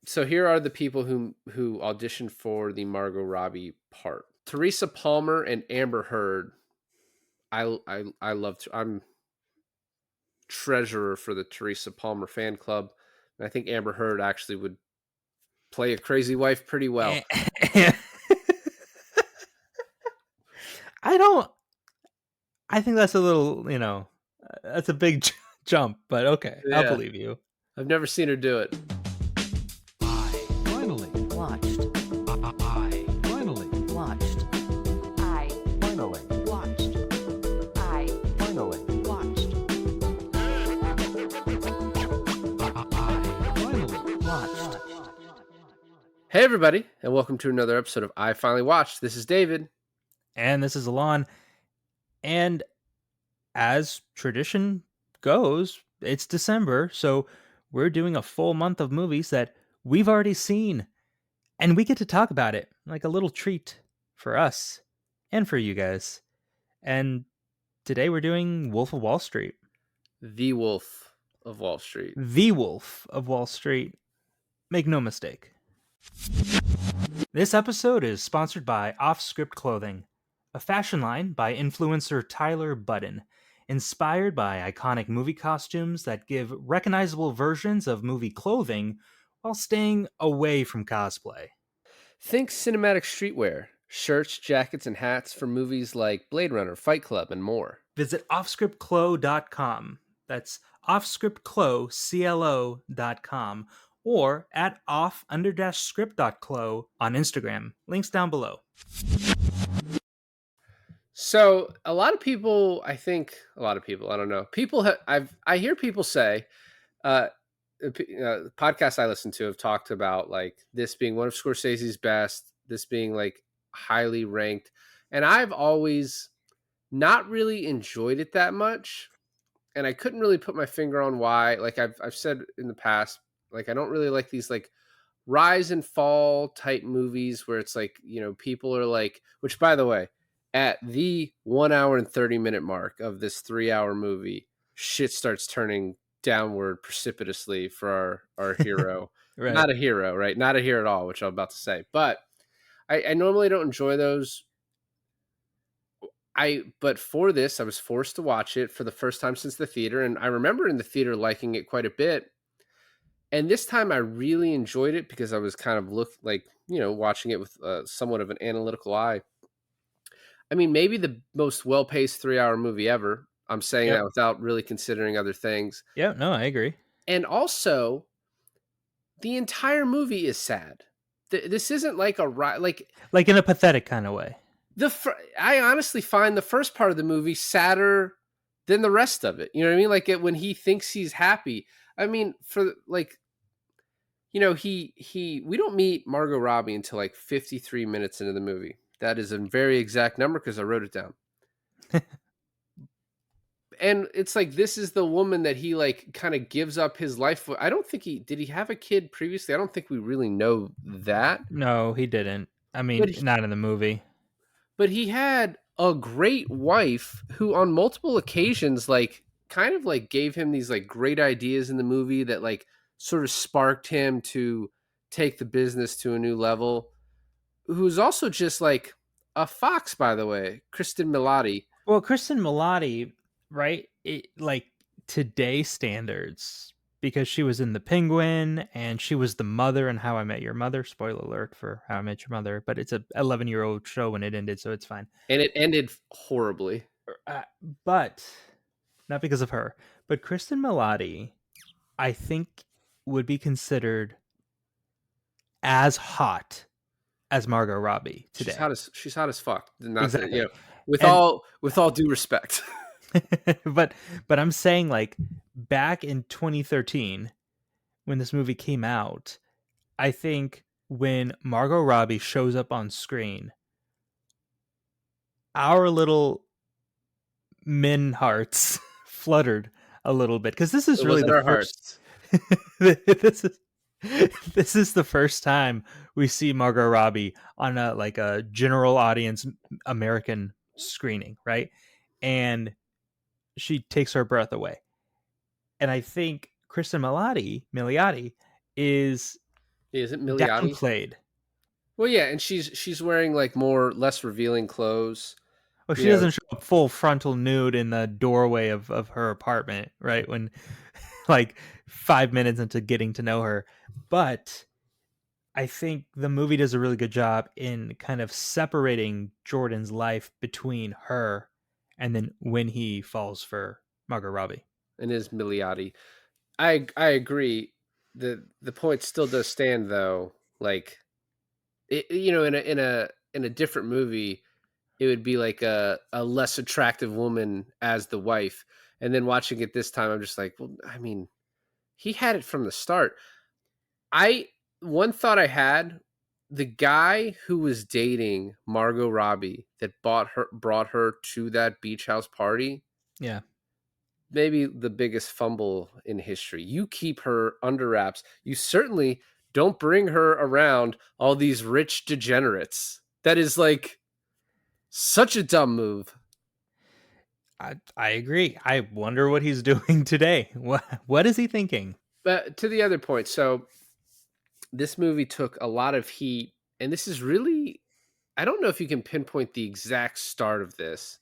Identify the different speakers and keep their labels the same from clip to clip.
Speaker 1: So here are the people who auditioned for the Margot Robbie part: Teresa Palmer and Amber Heard. I love. I'm treasurer for the Teresa Palmer fan club, and I think Amber Heard actually would play a crazy wife pretty well.
Speaker 2: Eh, I don't. I think that's a little, that's a big jump, but okay, I'll
Speaker 1: Yeah,
Speaker 2: believe you.
Speaker 1: I've never seen her do it.
Speaker 3: I finally
Speaker 4: Watched.
Speaker 3: I finally
Speaker 4: Watched. I
Speaker 3: finally
Speaker 4: watched. I
Speaker 3: finally
Speaker 4: watched.
Speaker 3: I finally
Speaker 4: Watched.
Speaker 1: Hey everybody, and welcome to another episode of I Finally Watched. This is David.
Speaker 2: And this is Alon. And as tradition goes, it's December, so we're doing a full month of movies that we've already seen. And we get to talk about it like a little treat for us and for you guys. And today we're doing Wolf of Wall Street.
Speaker 1: The Wolf of Wall Street.
Speaker 2: The Wolf of Wall Street. Make no mistake. This episode is sponsored by Off Script Clothing, a fashion line by influencer Tyler Budden, inspired by iconic movie costumes that give recognizable versions of movie clothing while staying away from cosplay.
Speaker 1: Think cinematic streetwear, shirts, jackets, and hats for movies like Blade Runner, Fight Club, and more.
Speaker 2: Visit offscriptclo.com. That's offscriptclo.com or at off_script.clo on Instagram. Links down below.
Speaker 1: So a lot of people, I don't know. I hear people say, podcasts I listen to have talked about like this being one of Scorsese's best, this being like highly ranked, and I've always not really enjoyed it that much, and I couldn't really put my finger on why. Like I've said in the past, like I don't really like these like rise and fall type movies where it's like, people are like, which by the way, at the 1 hour and 30-minute mark of this 3-hour movie, shit starts turning downward precipitously for our hero.
Speaker 2: Right.
Speaker 1: Not a hero, right? Not a hero at all, which I'm about to say. But I normally don't enjoy those. But for this, I was forced to watch it for the first time since the theater, and I remember in the theater liking it quite a bit. And this time I really enjoyed it because I was kind of watching it with somewhat of an analytical eye. I mean, maybe the most well-paced 3-hour movie ever. I'm saying
Speaker 2: Yep.
Speaker 1: that without really considering other things.
Speaker 2: Yeah, no, I agree.
Speaker 1: And also, the entire movie is sad. This isn't like
Speaker 2: Like in a pathetic kind of way.
Speaker 1: I honestly find the first part of the movie sadder than the rest of it. You know what I mean? Like when he thinks he's happy. I mean, for like, we don't meet Margot Robbie until like 53 minutes into the movie. That is a very exact number because I wrote it down. And it's like, this is the woman that he like kind of gives up his life for. I don't think did he have a kid previously? I don't think we really know that.
Speaker 2: No, he didn't. I mean, not in the movie.
Speaker 1: But he had a great wife who on multiple occasions like kind of like gave him these like great ideas in the movie that like sort of sparked him to take the business to a new level. Who's also just like a fox, by the way, Kristen Milotti.
Speaker 2: Well, Kristen Milotti, right? Like today's standards, because she was in The Penguin and she was the mother in How I Met Your Mother. Spoiler alert for How I Met Your Mother, but it's a 11-year-old show when it ended, so it's fine.
Speaker 1: And it ended horribly.
Speaker 2: But not because of her. But Kristen Milotti, I think, would be considered as hot as Margot Robbie today.
Speaker 1: She's hot as fuck. Not
Speaker 2: Exactly.
Speaker 1: that, with all due respect.
Speaker 2: but I'm saying, like, back in 2013 when this movie came out, I think when Margot Robbie shows up on screen, our little men hearts fluttered a little bit, because this is really the first this is the first time we see Margot Robbie on a general audience American screening, right? And she takes her breath away. And I think Kristen Milioti is
Speaker 1: Is it Milioti?
Speaker 2: downplayed.
Speaker 1: Well, yeah, and she's wearing like less revealing clothes.
Speaker 2: Well,
Speaker 1: You
Speaker 2: she
Speaker 1: know,
Speaker 2: doesn't show up full frontal nude in the doorway of her apartment, right? When like 5 minutes into getting to know her. But I think the movie does a really good job in kind of separating Jordan's life between her and then when he falls for Margot Robbie.
Speaker 1: and is Milioti. I agree. The point still does stand though. Like in a different movie, it would be like a less attractive woman as the wife. And then watching it this time, I'm just like, well, I mean, he had it from the start. I One thought I had, the guy who was dating Margot Robbie that brought her to that beach house party,
Speaker 2: Yeah.
Speaker 1: maybe the biggest fumble in history. You keep her under wraps. You certainly don't bring her around all these rich degenerates. That is like such a dumb move.
Speaker 2: I agree. I wonder what he's doing today. What is he thinking?
Speaker 1: But to the other point, so this movie took a lot of heat, and this is really, I don't know if you can pinpoint the exact start of this,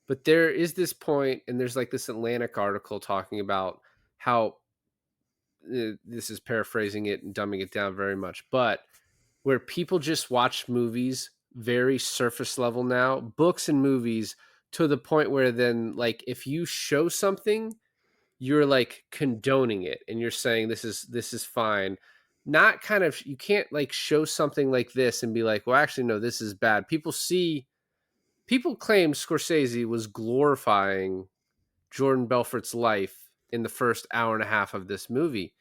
Speaker 1: but there is this point, and there's like this Atlantic article talking about how this is paraphrasing it and dumbing it down very much, but where people just watch movies very surface level now, books and movies, to the point where then like if you show something, you're like condoning it and you're saying this is fine. Not kind of, you can't like show something like this and be like, well, actually no, this is bad. People claim Scorsese was glorifying Jordan Belfort's life in the first hour and a half of this movie.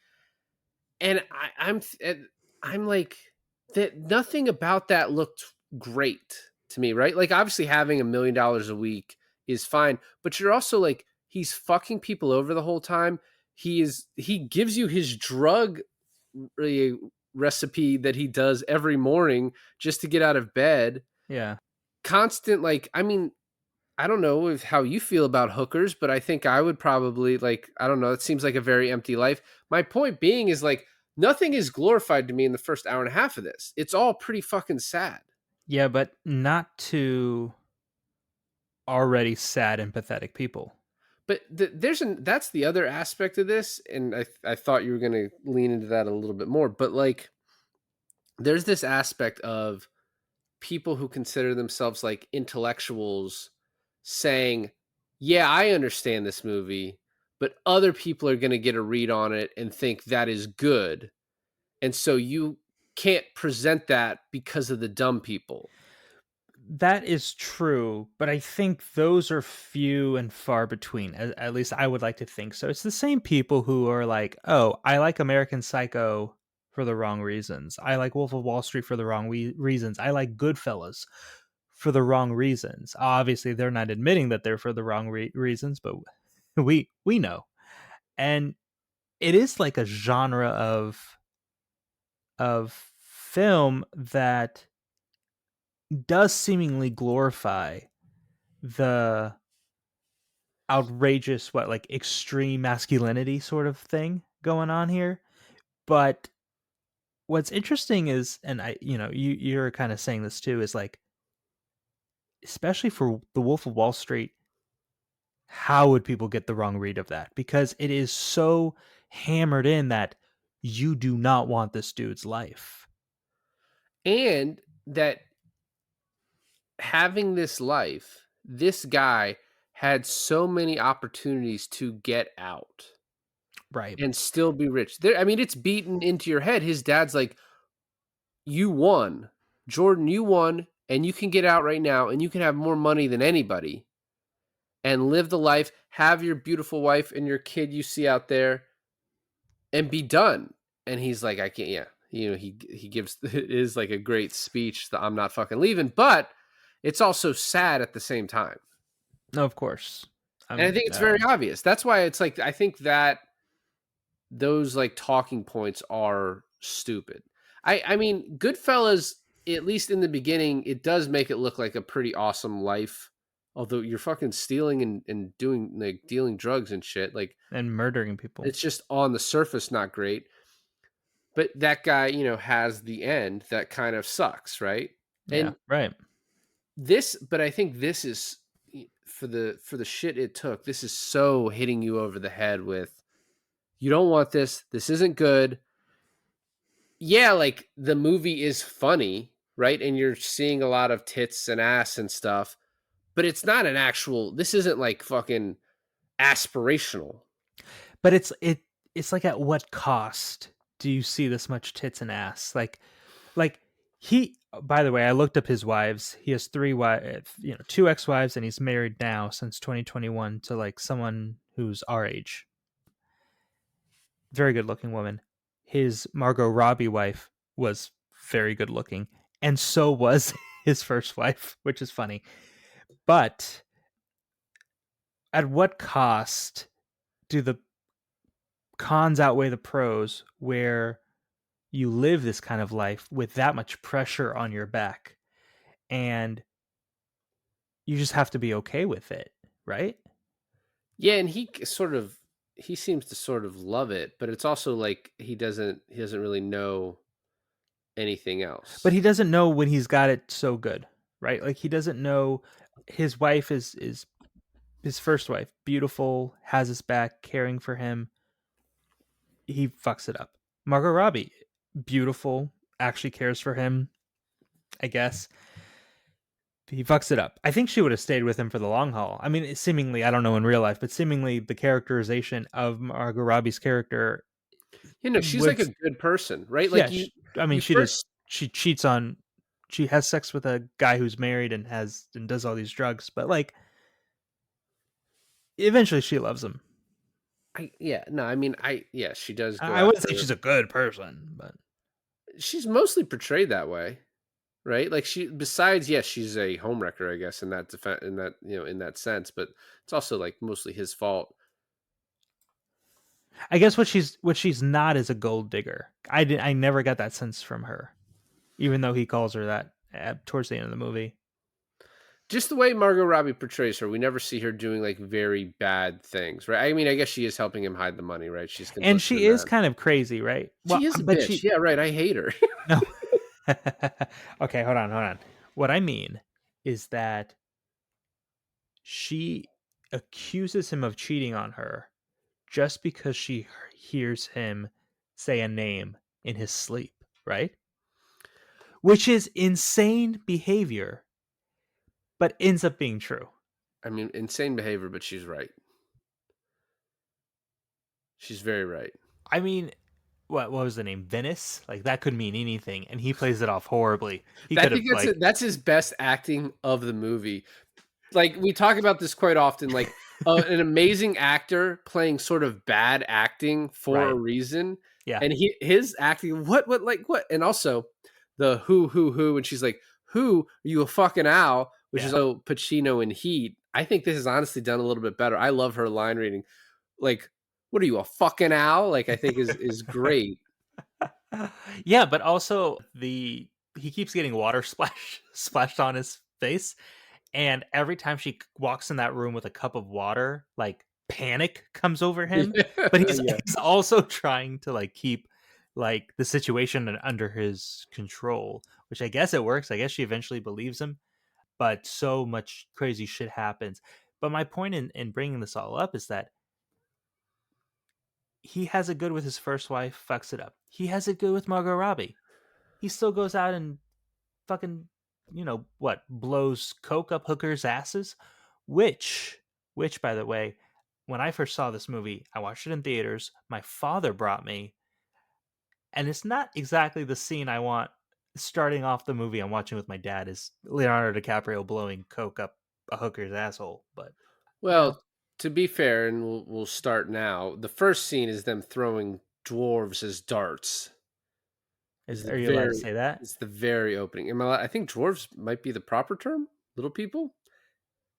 Speaker 1: And I'm like, that nothing about that looked great to me, right? Like obviously having $1 million a week is fine, but you're also like, he's fucking people over the whole time. He gives you his drug recipe that he does every morning just to get out of bed.
Speaker 2: Yeah.
Speaker 1: Constant, like, I mean, I don't know if how you feel about hookers, but I think I would probably like, I don't know, it seems like a very empty life. My point being is like, nothing is glorified to me in the first hour and a half of this. It's all pretty fucking sad.
Speaker 2: Yeah, but not to already sad and pathetic people.
Speaker 1: But that's the other aspect of this, and I thought you were going to lean into that a little bit more. But like, there's this aspect of people who consider themselves like intellectuals saying, "Yeah, I understand this movie, but other people are going to get a read on it and think that is good, and so you can't present that because of the dumb people."
Speaker 2: That is true, but I think those are few and far between. At least I would like to think so. It's the same people who are like, "Oh, I like American Psycho for the wrong reasons. I like Wolf of Wall Street for the wrong reasons. I like Goodfellas for the wrong reasons." Obviously, they're not admitting that they're for the wrong reasons, but we know. And it is like a genre of film that does seemingly glorify the outrageous, like extreme masculinity sort of thing going on here. But what's interesting is, and you're kind of saying this too, is like, especially for the Wolf of Wall Street, how would people get the wrong read of that? Because it is so hammered in that you do not want this dude's life.
Speaker 1: And that having this life, this guy had so many opportunities to get out
Speaker 2: Right.
Speaker 1: and still be rich. I mean, it's beaten into your head. His dad's like, "You won, Jordan. You won, and you can get out right now, and you can have more money than anybody, and live the life. Have your beautiful wife and your kid you see out there, and be done." And he's like, "I can't." Yeah, he gives it is like a great speech that I'm not fucking leaving, but it's also sad at the same time.
Speaker 2: No, of course.
Speaker 1: And I
Speaker 2: I'm
Speaker 1: think it's very obvious. That's why it's like, I think that those like talking points are stupid. I mean, Goodfellas, at least in the beginning, it does make it look like a pretty awesome life. Although you're fucking stealing and doing like dealing drugs and shit. Like
Speaker 2: and murdering people.
Speaker 1: it's just on the surface not great. but that guy, has the end that kind of sucks, right?
Speaker 2: Yeah,
Speaker 1: And
Speaker 2: right.
Speaker 1: but I think this is for the shit it took. This is so hitting you over the head with you don't want this. This isn't good. Yeah, like the movie is funny, right? And you're seeing a lot of tits and ass and stuff, but it's not an actual. This isn't like fucking aspirational.
Speaker 2: But it's like, at what cost do you see this much tits and ass? Like he. By the way, I looked up his wives. He has three wives, two ex-wives, and he's married now since 2021 to like someone who's our age. Very good looking woman. His Margot Robbie wife was very good looking, and so was his first wife, which is funny. But at what cost do the cons outweigh the pros where you live this kind of life with that much pressure on your back and you just have to be okay with it, right?
Speaker 1: Yeah, and he seems to sort of love it, but it's also like he doesn't really know anything
Speaker 2: But
Speaker 1: else.
Speaker 2: he doesn't know when he's got it so good, right? Like he doesn't know his wife is his first wife, beautiful, has his back, caring for him. He fucks it up. Margot Robbie, beautiful, actually cares for him, I guess. He fucks it up. I think she would have stayed with him for the long haul. I mean, seemingly, I don't know in real life, but seemingly the characterization of Margot Robbie's character
Speaker 1: She's like
Speaker 2: would,
Speaker 1: a good person, right?
Speaker 2: yeah.
Speaker 1: Like
Speaker 2: I mean,
Speaker 1: you first
Speaker 2: she cheats on, she has sex with a guy who's married and does all these drugs, but like eventually she loves him.
Speaker 1: I yeah, no, I mean, yeah, she does go
Speaker 2: I wouldn't say
Speaker 1: after.
Speaker 2: she's a good person, but
Speaker 1: She's mostly portrayed that way, right? Like besides, yes, she's a homewrecker, I guess, in that sense, but it's also like mostly his fault.
Speaker 2: I guess what she's not is a gold digger. I never got that sense from her, even though he calls her that towards the end of the movie.
Speaker 1: Just the way Margot Robbie portrays her, we never see her doing like very bad things, right? I mean, I guess she is helping him hide the money, right? She's
Speaker 2: And
Speaker 1: complicit
Speaker 2: she
Speaker 1: in
Speaker 2: is
Speaker 1: that.
Speaker 2: kind of crazy, right? Well,
Speaker 1: She is a
Speaker 2: but
Speaker 1: bitch.
Speaker 2: she
Speaker 1: Yeah, right. I hate her.
Speaker 2: no. Okay, hold on. What I mean is that she accuses him of cheating on her just because she hears him say a name in his sleep, right? Which is insane behavior, but ends up being true.
Speaker 1: I mean, insane behavior, but she's right. She's very right.
Speaker 2: I mean, what was the name? Venice? Like that could mean anything, and he plays it off horribly. He
Speaker 1: I
Speaker 2: could
Speaker 1: think
Speaker 2: have like
Speaker 1: that's his best acting of the movie. Like we talk about this quite often, like an amazing actor playing sort of bad acting for a
Speaker 2: right.
Speaker 1: reason,
Speaker 2: Yeah.
Speaker 1: and his acting, what, like what, and also the who, and she's like, "Who are you, a fucking owl?" Which is
Speaker 2: Yeah.
Speaker 1: Pacino in Heat. I think this is honestly done a little bit better. I love her line reading, like, "What are you, a fucking owl?" Like I think is great.
Speaker 2: Yeah, but also he keeps getting water splashed on his face, and every time she walks in that room with a cup of water, like panic comes over him. But he's
Speaker 1: Yeah.
Speaker 2: he's also trying to like keep like the situation under his control, which I guess it works. I guess she eventually believes him, but so much crazy shit happens. But my point in bringing this all up is that he has it good with his first wife, fucks it up. He has it good with Margot Robbie. He still goes out and fucking, what, blows coke up hookers' asses, which, by the way, when I first saw this movie, I watched it in theaters. My father brought me, and it's not exactly the scene I want starting off the movie I'm watching with my dad. Is Leonardo DiCaprio blowing coke up a hooker's asshole? But you know,
Speaker 1: Well, to be fair, and we'll start now. The first scene is them throwing dwarves as darts. Is the
Speaker 2: are you allowed to
Speaker 1: very
Speaker 2: say that?
Speaker 1: It's the very opening. I think dwarves might be the proper term. Little people.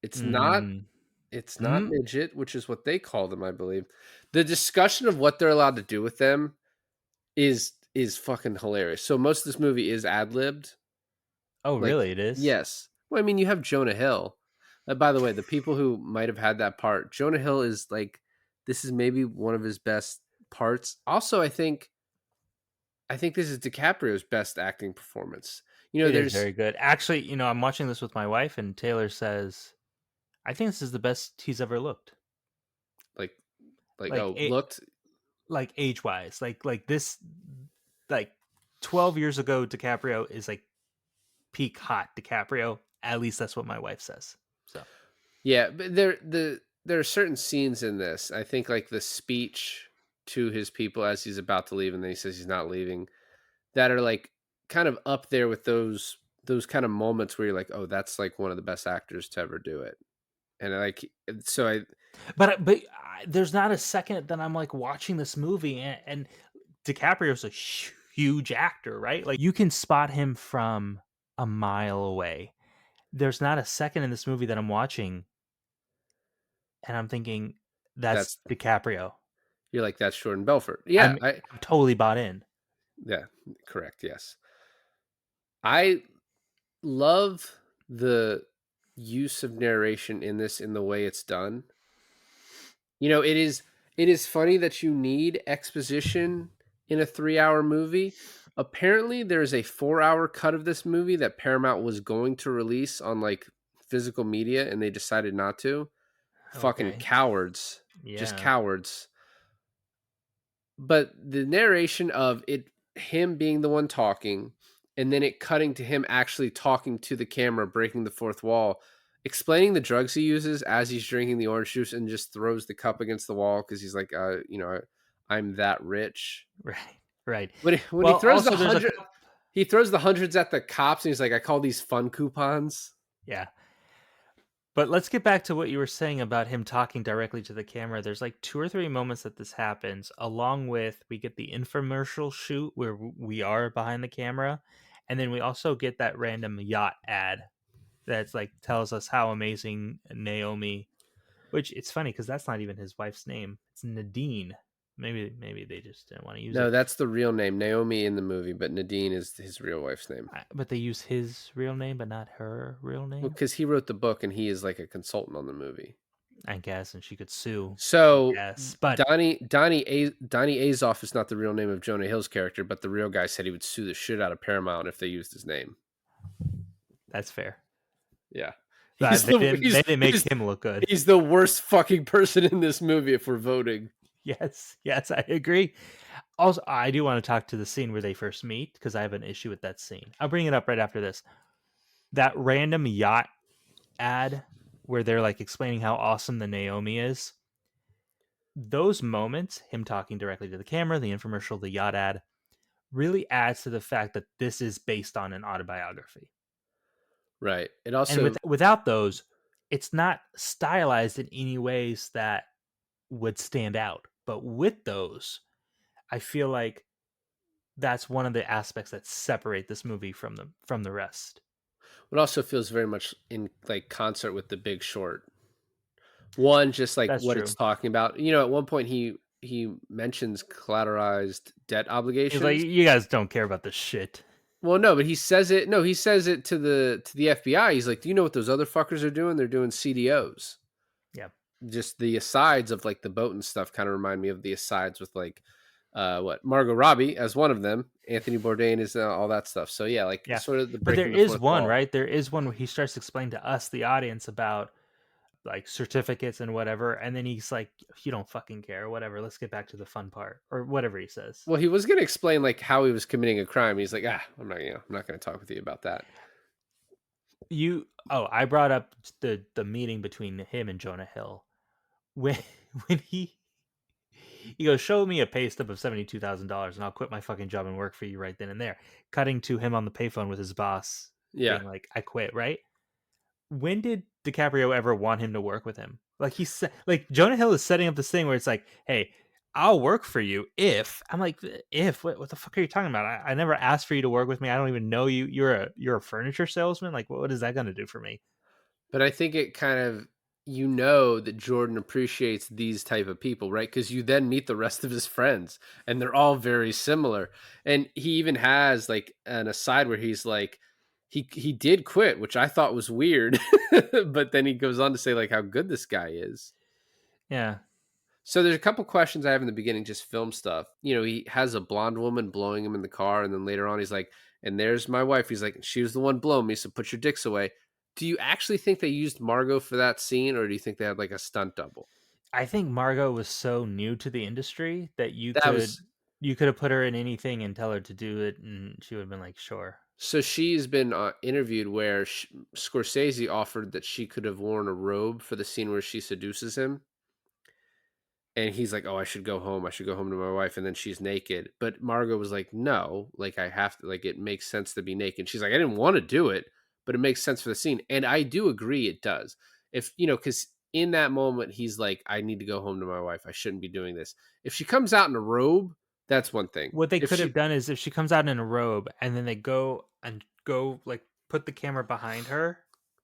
Speaker 1: It's not.
Speaker 2: Mm.
Speaker 1: It's not
Speaker 2: Mm.
Speaker 1: midget, which is what they call them, I believe. The discussion of what they're allowed to do with them is fucking hilarious. So most of this movie is ad libbed.
Speaker 2: Oh,
Speaker 1: Like,
Speaker 2: really? It is.
Speaker 1: yes. Well, I mean, you have Jonah Hill. By the way, the people who might have had that part, Jonah Hill is like, this is maybe one of his best parts. Also, I think I think this is DiCaprio's best acting performance. You know,
Speaker 2: It is
Speaker 1: there's
Speaker 2: very good. Actually, I'm watching this with my wife, and Taylor says, "I think this is the best he's ever looked."
Speaker 1: like
Speaker 2: Like
Speaker 1: looked.
Speaker 2: like age wise, like this, like 12 years ago, DiCaprio is like peak hot DiCaprio. At least that's what my wife says. So
Speaker 1: Yeah, but there are certain scenes in this. I think like the speech to his people as he's about to leave, and then he says he's not leaving, that are like kind of up there with those kind of moments where you're like, oh, that's like one of the best actors to ever do it. And so I
Speaker 2: there's not a second that I'm like watching this movie, and DiCaprio's a huge actor, right? Like you can spot him from a mile away. There's not a second in this movie that I'm watching and I'm thinking that's
Speaker 1: that's
Speaker 2: DiCaprio.
Speaker 1: you're like that's Jordan Belfort. Yeah,
Speaker 2: I'm totally bought in.
Speaker 1: yeah, correct. Yes, I love the use of narration in this in the way it's done. You know, it is funny that you need exposition in a 3-hour movie. Apparently, there's a 4-hour cut of this movie that Paramount was going to release on like physical media, and they decided not to. Fucking
Speaker 2: Okay.
Speaker 1: cowards, just
Speaker 2: Yeah.
Speaker 1: cowards. But the narration of him being the one talking, and then it cutting to him actually talking to the camera, breaking the fourth wall, explaining the drugs he uses as he's drinking the orange juice, and just throws the cup against the wall because he's like, I'm that rich.
Speaker 2: Right. Right.
Speaker 1: When he
Speaker 2: Well,
Speaker 1: throws
Speaker 2: also there's
Speaker 1: he throws the hundreds at the cops, and he's like, I call these fun coupons.
Speaker 2: yeah. But let's get back to what you were saying about him talking directly to the camera. There's like 2 or 3 moments that this happens, along with we get the infomercial shoot where we are behind the camera, and then we also get that random yacht ad that's like tells us how amazing Naomi, which it's funny because that's not even his wife's name. It's Nadine. Maybe they just didn't want to use
Speaker 1: No,
Speaker 2: it.
Speaker 1: that's the real name, Naomi in the movie, but Nadine is his real wife's name.
Speaker 2: But they use his real name, but not her real
Speaker 1: Well,
Speaker 2: name.
Speaker 1: because he wrote the book and he is like a consultant on the movie.
Speaker 2: I guess, and she could sue.
Speaker 1: So
Speaker 2: Yes, but
Speaker 1: Donnie Azoff is not the real name of Jonah Hill's character, but the real guy said he would sue the shit out of Paramount if they used his name.
Speaker 2: that's fair.
Speaker 1: Yeah,
Speaker 2: They didn't make him look good.
Speaker 1: He's the worst fucking person in this movie if we're voting.
Speaker 2: Yes, I agree. Also, I do want to talk to the scene where they first meet because I have an issue with that scene. I'll bring it up right after this. That random yacht ad where they're like explaining how awesome the Naomi is. Those moments, him talking directly to the camera, the infomercial, the yacht ad, really adds to the fact that this is based on an autobiography.
Speaker 1: Right. It also
Speaker 2: And without those, it's not stylized in any ways that would stand out. But with those, I feel like that's one of the aspects that separate this movie from the rest.
Speaker 1: it also feels very much in like concert with The Big Short. One, just like
Speaker 2: That's
Speaker 1: what
Speaker 2: true.
Speaker 1: it's talking about. You know, at one point he mentions collateralized debt
Speaker 2: It's
Speaker 1: obligations.
Speaker 2: like you guys don't care about this shit.
Speaker 1: Well, no, but he says it. No, he says it to the FBI. He's like, "Do you know what those other fuckers are doing? They're doing CDOs."
Speaker 2: Yeah.
Speaker 1: Just the asides of like the boat and stuff kind of remind me of the asides with like, Margot Robbie as one of them, Anthony Bourdain is all that stuff. So yeah, like
Speaker 2: Yeah.
Speaker 1: sort of the
Speaker 2: But there
Speaker 1: breaking the
Speaker 2: is
Speaker 1: fourth
Speaker 2: one,
Speaker 1: wall.
Speaker 2: right? There is one where he starts to explain to us, the audience, about like certificates and whatever, and then he's like, "You don't fucking care, whatever. Let's get back to the fun part," or whatever he says.
Speaker 1: Well, he was going to explain like how he was committing a crime. He's like, I'm not going to talk with you about that.
Speaker 2: I brought up the meeting between him and Jonah Hill when he goes, "Show me a pay stub of $72,000 and I'll quit my fucking job and work for you right then and there." Cutting to him on the payphone with his boss,
Speaker 1: Yeah.
Speaker 2: being like, "I quit." Right? When did DiCaprio ever want him to work with him? Like he said, like Jonah Hill is setting up this thing where it's like, "Hey, I'll work for you if." I'm like, "If what the fuck are you talking about? I never asked for you to work with me. I don't even know you. You're a furniture salesman. Like, what is that going to do for me?"
Speaker 1: But I think it kind of, that Jordan appreciates these type of people, right? Because you then meet the rest of his friends and they're all very similar. And he even has like an aside where he's like, he did quit, which I thought was weird. But then he goes on to say like how good this guy is.
Speaker 2: Yeah.
Speaker 1: So there's a couple questions I have in the beginning, just film stuff. He has a blonde woman blowing him in the car, and then later on he's like, "And there's my wife." He's like, "She was the one blowing me, so put your dicks away." Do you actually think they used Margot for that scene, or do you think they had like a stunt double?
Speaker 2: I think Margot was so new to the industry that
Speaker 1: That was
Speaker 2: you could have put her in anything and tell her to do it, and she would have been like, "Sure."
Speaker 1: so she's been interviewed where Scorsese offered that she could have worn a robe for the scene where she seduces him. And he's like, "Oh, I should go home. I should go home to my wife." And then she's naked. But Margot was like, "No, like I have to. Like it makes sense to be naked." She's like, "I didn't want to do it, but it makes sense for the scene." And I do agree, it does. If because in that moment he's like, "I need to go home to my wife. I shouldn't be doing this." If she comes out in a robe, that's one thing.
Speaker 2: What they
Speaker 1: If
Speaker 2: could
Speaker 1: she,
Speaker 2: have done is if she comes out in a robe and then they go like put the camera behind her,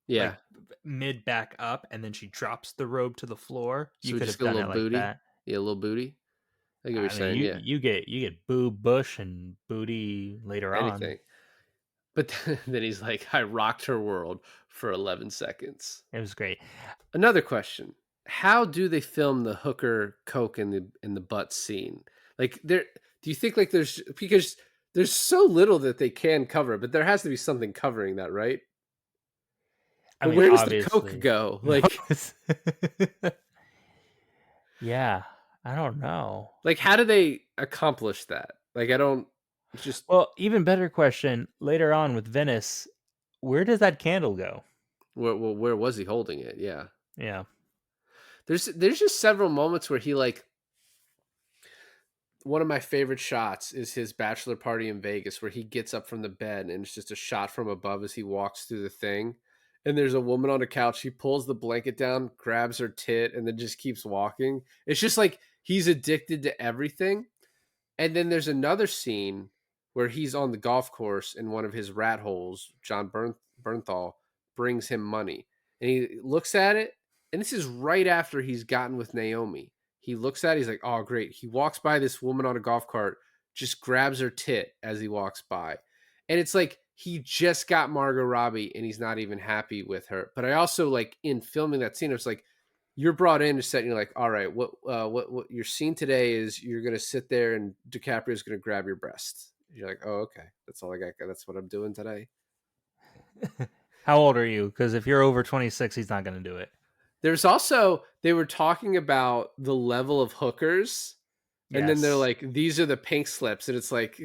Speaker 1: yeah,
Speaker 2: like mid back up, and then she drops the robe to the floor. You
Speaker 1: so we
Speaker 2: could
Speaker 1: just
Speaker 2: have
Speaker 1: get a
Speaker 2: done
Speaker 1: little
Speaker 2: it like
Speaker 1: booty,
Speaker 2: that.
Speaker 1: yeah, a little booty. I get what you're
Speaker 2: I mean,
Speaker 1: saying. Yeah,
Speaker 2: you get boob bush and booty later on.
Speaker 1: anything. But then he's like, "I rocked her world for 11 seconds."
Speaker 2: It was great.
Speaker 1: Another question: how do they film the hooker coke in the butt scene? Like, do you think like there's because there's so little that they can cover, but there has to be something covering that, right?
Speaker 2: I
Speaker 1: But
Speaker 2: mean,
Speaker 1: where does the coke
Speaker 2: obviously,
Speaker 1: go?
Speaker 2: no.
Speaker 1: Like,
Speaker 2: Yeah, I don't know.
Speaker 1: how do they accomplish that? Like, I don't. It's just
Speaker 2: Well, even better question later on with Venice, where does that candle go?
Speaker 1: where was he holding it? Yeah,
Speaker 2: Yeah.
Speaker 1: there's just several moments where he like one of my favorite shots is his bachelor party in Vegas where he gets up from the bed and it's just a shot from above as he walks through the thing. And there's a woman on a couch. He pulls the blanket down, grabs her tit, and then just keeps walking. It's just like he's addicted to everything. And then there's another scene where he's on the golf course and one of his rat holes, John Bernthal, brings him money. And he looks at it, and this is right after he's gotten with Naomi. He looks at it, he's like, "Oh, great." He walks by this woman on a golf cart, just grabs her tit as he walks by. And it's like he just got Margot Robbie and he's not even happy with her. But I also like in filming that scene, it's like you're brought in to set and you're like, "All right, what your scene today is you're gonna sit there and DiCaprio's gonna grab your breast." You're like, "Oh, okay. That's all I got. That's what I'm doing today."
Speaker 2: How old are you? Because if you're over 26, he's not going to do it.
Speaker 1: There's also they were talking about the level of hookers, and then they're
Speaker 2: Yes.
Speaker 1: like, "These are the pink slips," and it's like,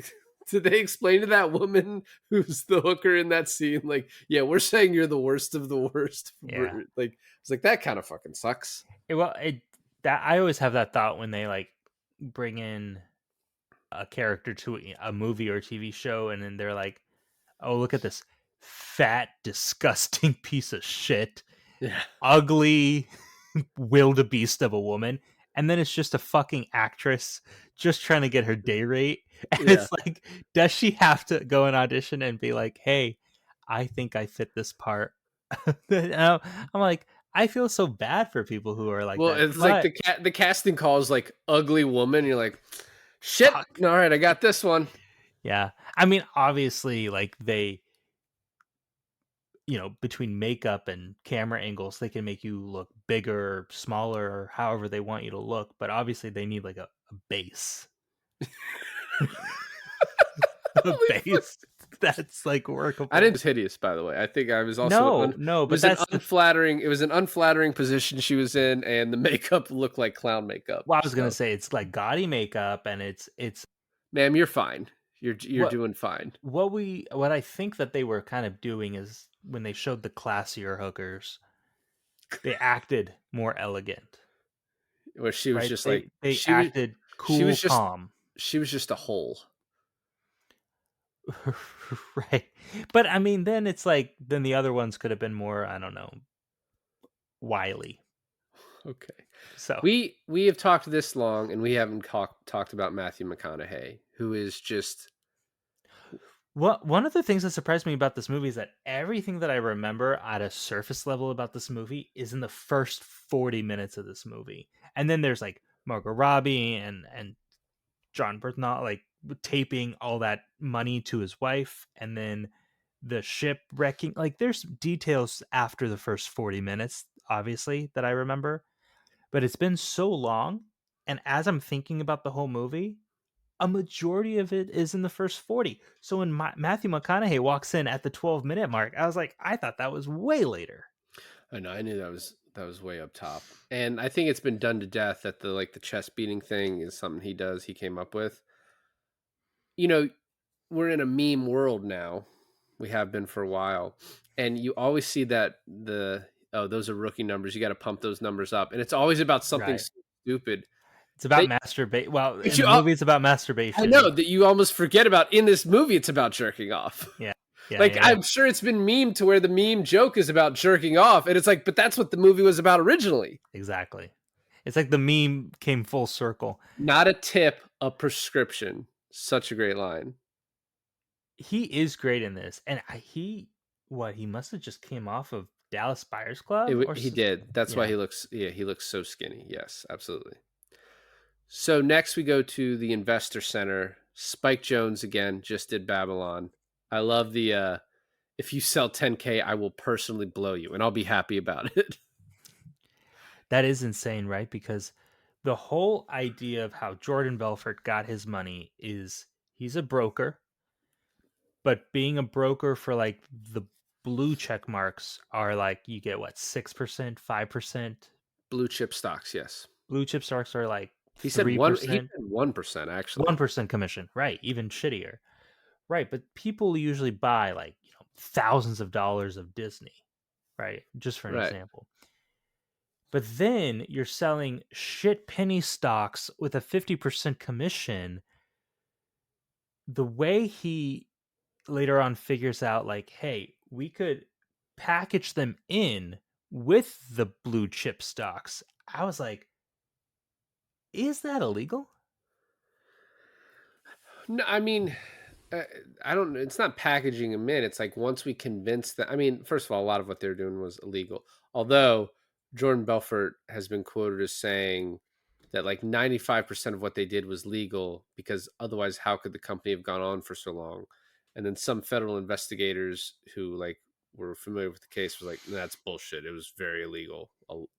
Speaker 1: did they explain to that woman who's the hooker in that scene? Like, yeah, we're saying you're the worst of the worst.
Speaker 2: Yeah.
Speaker 1: Like, it's like that kind of fucking sucks.
Speaker 2: That I always have that thought when they like bring in a character to a movie or a TV show, and then they're like, "Oh, look at this fat, disgusting piece of shit,
Speaker 1: Yeah,
Speaker 2: ugly wildebeest of a woman," and then it's just a fucking actress just trying to get her day rate, and
Speaker 1: yeah.
Speaker 2: it's like, does she have to go and audition and be like, "Hey, I think I fit this part"? And I'm like, I feel so bad for people who are like
Speaker 1: Well,
Speaker 2: that,
Speaker 1: it's like
Speaker 2: but
Speaker 1: the casting call is like ugly woman. You're like, shit.
Speaker 2: fuck.
Speaker 1: All right, I got this one.
Speaker 2: Yeah. I mean, obviously, like they, between makeup and camera angles, they can make you look bigger, smaller, or however they want you to look. But obviously, they need like a base, a
Speaker 1: Holy fuck.
Speaker 2: base that's like
Speaker 1: I
Speaker 2: workable.
Speaker 1: didn't. It was hideous, by the way. I think I was also.
Speaker 2: No,
Speaker 1: It
Speaker 2: no, but
Speaker 1: was an
Speaker 2: that's the.
Speaker 1: unflattering. It was an unflattering position she was in, and the makeup looked like clown makeup.
Speaker 2: Well, I was gonna
Speaker 1: So,
Speaker 2: say it's like gaudy makeup, and it's
Speaker 1: ma'am, you're fine. You're
Speaker 2: what
Speaker 1: doing fine.
Speaker 2: what I think that they were kind of doing is when they showed the classier hookers, they acted more elegant,
Speaker 1: Where she was
Speaker 2: right?
Speaker 1: just like
Speaker 2: They acted
Speaker 1: she
Speaker 2: cool,
Speaker 1: was just
Speaker 2: calm.
Speaker 1: she was just a hole.
Speaker 2: Right. But I mean, then it's like then the other ones could have been more, I don't know, wily.
Speaker 1: Okay.
Speaker 2: So
Speaker 1: We have talked this long, and we haven't talked about Matthew McConaughey, who is just
Speaker 2: one of the things that surprised me about this movie is that everything that I remember at a surface level about this movie is in the first 40 minutes of this movie. And then there's like Margot Robbie and John Bernthal like taping all that money to his wife, and then the ship wrecking. Like there's details after the first 40 minutes, obviously, that I remember. But it's been so long And as I'm thinking about the whole movie, a majority of it is in the first 40. So when Matthew McConaughey walks in at the 12-minute mark, I was like, I thought that was way later.
Speaker 1: I know. I knew that was way up top, and I think it's been done to death that the chest beating thing is something he came up with. You know, we're in a meme world now. We have been for a while, and you always see that those are rookie numbers. You got to pump those numbers up, and it's always about something
Speaker 2: Right.
Speaker 1: so stupid.
Speaker 2: It's about
Speaker 1: They,
Speaker 2: masturbate. Well,
Speaker 1: but
Speaker 2: in the movie, it's about
Speaker 1: I
Speaker 2: masturbation.
Speaker 1: know that you almost forget about in this movie. It's about jerking off.
Speaker 2: Yeah. Yeah.
Speaker 1: Like,
Speaker 2: Yeah. Yeah.
Speaker 1: I'm sure it's been memed to where the meme joke is about jerking off, and it's like, but that's what the movie was about originally.
Speaker 2: Exactly. It's like the meme came full circle.
Speaker 1: Not a tip, a prescription. Such a great line.
Speaker 2: He is great in this, and he must have just came off of Dallas Buyers Club, or
Speaker 1: He did. That's why
Speaker 2: yeah.
Speaker 1: he looks so skinny. Yes, absolutely. So next we go to the Investor Center. Spike Jones again just did Babylon. I love the if you sell 10K, I will personally blow you, and I'll be happy about it.
Speaker 2: That is insane, right? Because the whole idea of how Jordan Belfort got his money is he's a broker, but being a broker for like the blue check marks are like you get what 6%, 5%.
Speaker 1: Blue chip stocks, yes.
Speaker 2: Blue chip stocks are like
Speaker 1: He said
Speaker 2: 3%,
Speaker 1: 1% actually.
Speaker 2: 1% commission, right? Even shittier, right? But people usually buy like thousands of dollars of Disney, right? Just for an
Speaker 1: Right.
Speaker 2: example. But then you're selling shit penny stocks with a 50% commission. The way he later on figures out, like, hey, we could package them in with the blue chip stocks. I was like, is that illegal?
Speaker 1: No, I mean, I don't. It's not packaging them in. It's like once we convince them. I mean, first of all, a lot of what they're doing was illegal. Although Jordan Belfort has been quoted as saying that like 95% of what they did was legal because otherwise, how could the company have gone on for so long? And then some federal investigators who like were familiar with the case was like, "Nah, that's bullshit. It was very illegal.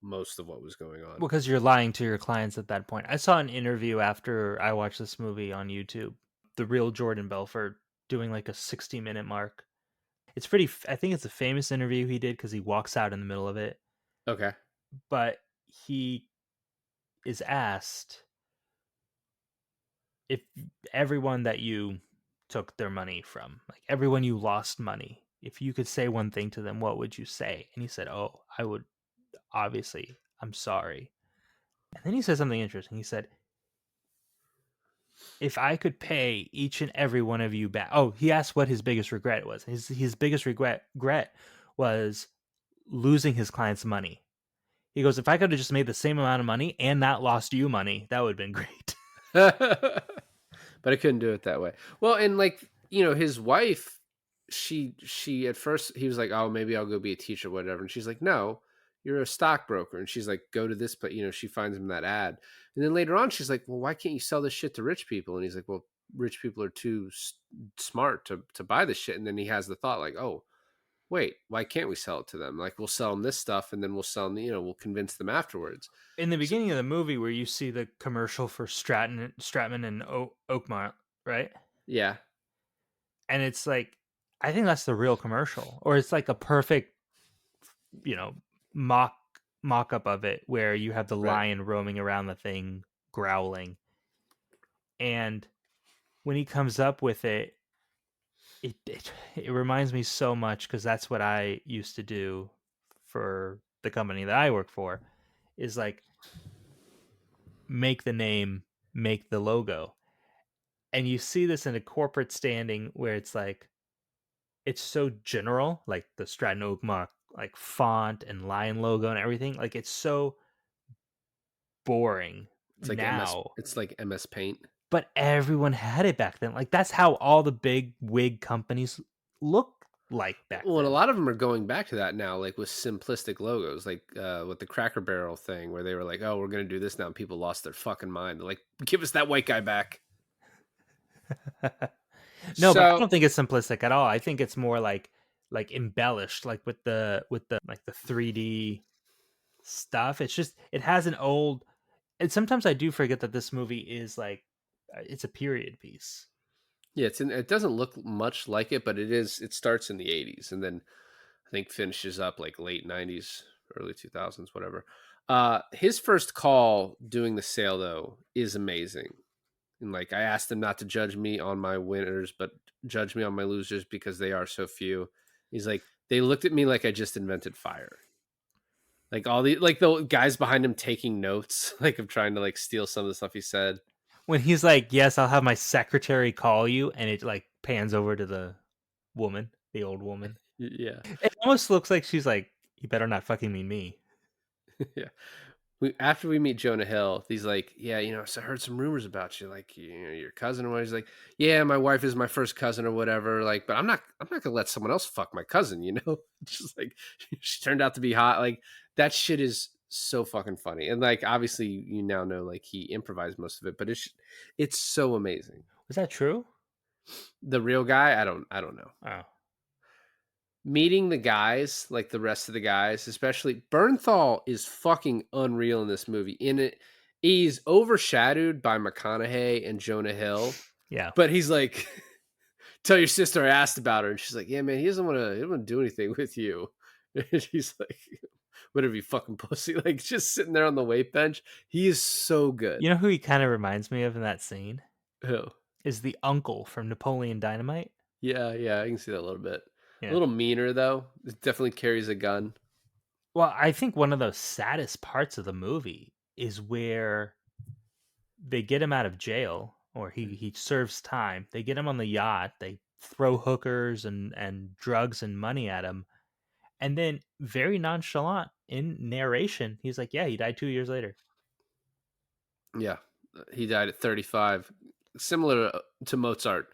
Speaker 1: Most of what was going on."
Speaker 2: Because you're lying to your clients at that point. I saw an interview after I watched this movie on YouTube, the real Jordan Belfort doing like a 60-minute mark. It's pretty, I think it's a famous interview he did because he walks out in the middle of it.
Speaker 1: Okay.
Speaker 2: But he is asked if everyone that you took their money from, like everyone you lost money, if you could say one thing to them, what would you say? And he said, oh, I would obviously, I'm sorry. And then he said something interesting. He said, if I could pay each and every one of you back. Oh, he asked what his biggest regret was. His biggest regret was losing his clients' money. He goes, if I could have just made the same amount of money and not lost you money, that would have been great.
Speaker 1: But I couldn't do it that way. Well, and like, his wife, she at first he was like, "Oh, maybe I'll go be a teacher, whatever." And she's like, "No, you're a stockbroker." And she's like, "Go to this," but she finds him that ad. And then later on, she's like, "Well, why can't you sell this shit to rich people?" And he's like, "Well, rich people are too smart to buy this shit." And then he has the thought like, "Oh, wait, why can't we sell it to them? Like, we'll sell them this stuff, and then we'll sell them, we'll convince them afterwards."
Speaker 2: In the beginning of the movie, where you see the commercial for Stratman and Oakmont, right?
Speaker 1: Yeah.
Speaker 2: And it's like, I think that's the real commercial, or it's like a perfect, mock up of it where you have the
Speaker 1: Right.
Speaker 2: lion roaming around the thing, growling, and when he comes up with it, it reminds me so much because that's what I used to do for the company that I work for, is like make the name, make the logo. And you see this in a corporate standing where it's like, it's so general, like the Stratton Oakmont like font and lion logo and everything. Like it's so boring
Speaker 1: It's like
Speaker 2: now.
Speaker 1: It's like MS Paint.
Speaker 2: But everyone had it back then. Like that's how all the big wig companies look like back
Speaker 1: Well, and a
Speaker 2: then.
Speaker 1: lot of them are going back to that now, like with simplistic logos, like with the Cracker Barrel thing, where they were like, "Oh, we're gonna do this now," and people lost their fucking mind. They're like, "Give us that white guy back."
Speaker 2: No, but I
Speaker 1: So
Speaker 2: don't think it's simplistic at all. I think it's more like embellished, like with the like the 3D stuff. It's just it has an old And sometimes I do forget that this movie is like it's a period piece.
Speaker 1: Yeah, it doesn't look much like it, but it is. It starts in the '80s and then I think finishes up like late '90s, early 2000s, whatever. His first call doing the sale though is amazing. And like I asked him not to judge me on my winners, but judge me on my losers because they are so few. He's like, they looked at me like I just invented fire. Like all the guys behind him taking notes, like of trying to like steal some of the stuff he said.
Speaker 2: When he's like, "Yes, I'll have my secretary call you," and it like pans over to the woman, the old woman.
Speaker 1: Yeah.
Speaker 2: It almost looks like she's like, "You better not fucking mean me."
Speaker 1: Yeah. After we meet Jonah Hill, he's like, "Yeah, so I heard some rumors about you, like your cousin." Or what. He's like, "Yeah, my wife is my first cousin or whatever." Like, but I'm not gonna let someone else fuck my cousin. Just like she turned out to be hot. Like that shit is so fucking funny. And like, obviously, you now know like he improvised most of it, but it's so amazing.
Speaker 2: Was that true?
Speaker 1: The real guy, I don't know.
Speaker 2: Oh,
Speaker 1: Meeting the guys, like the rest of the guys, especially Bernthal is fucking unreal in this movie. In it, he's overshadowed by McConaughey and Jonah Hill,
Speaker 2: yeah.
Speaker 1: but he's like, "Tell your sister I asked about her," and she's like, "Yeah, man, he doesn't want to do anything with you." And he's like, "Whatever, you fucking pussy!" Like just sitting there on the weight bench. He is so good.
Speaker 2: You know who he kind of reminds me of in that scene
Speaker 1: Oh,
Speaker 2: is the uncle from Napoleon Dynamite.
Speaker 1: yeah, I can see that a little bit. A
Speaker 2: Yeah.
Speaker 1: little meaner though. It definitely carries a gun.
Speaker 2: Well, I think one of the saddest parts of the movie is where they get him out of jail, or he serves time. They get him on the yacht. They throw hookers and drugs and money at him, and then very nonchalant in narration, he's like, "Yeah, he died 2 years later."
Speaker 1: Yeah, he died at 35, similar to Mozart.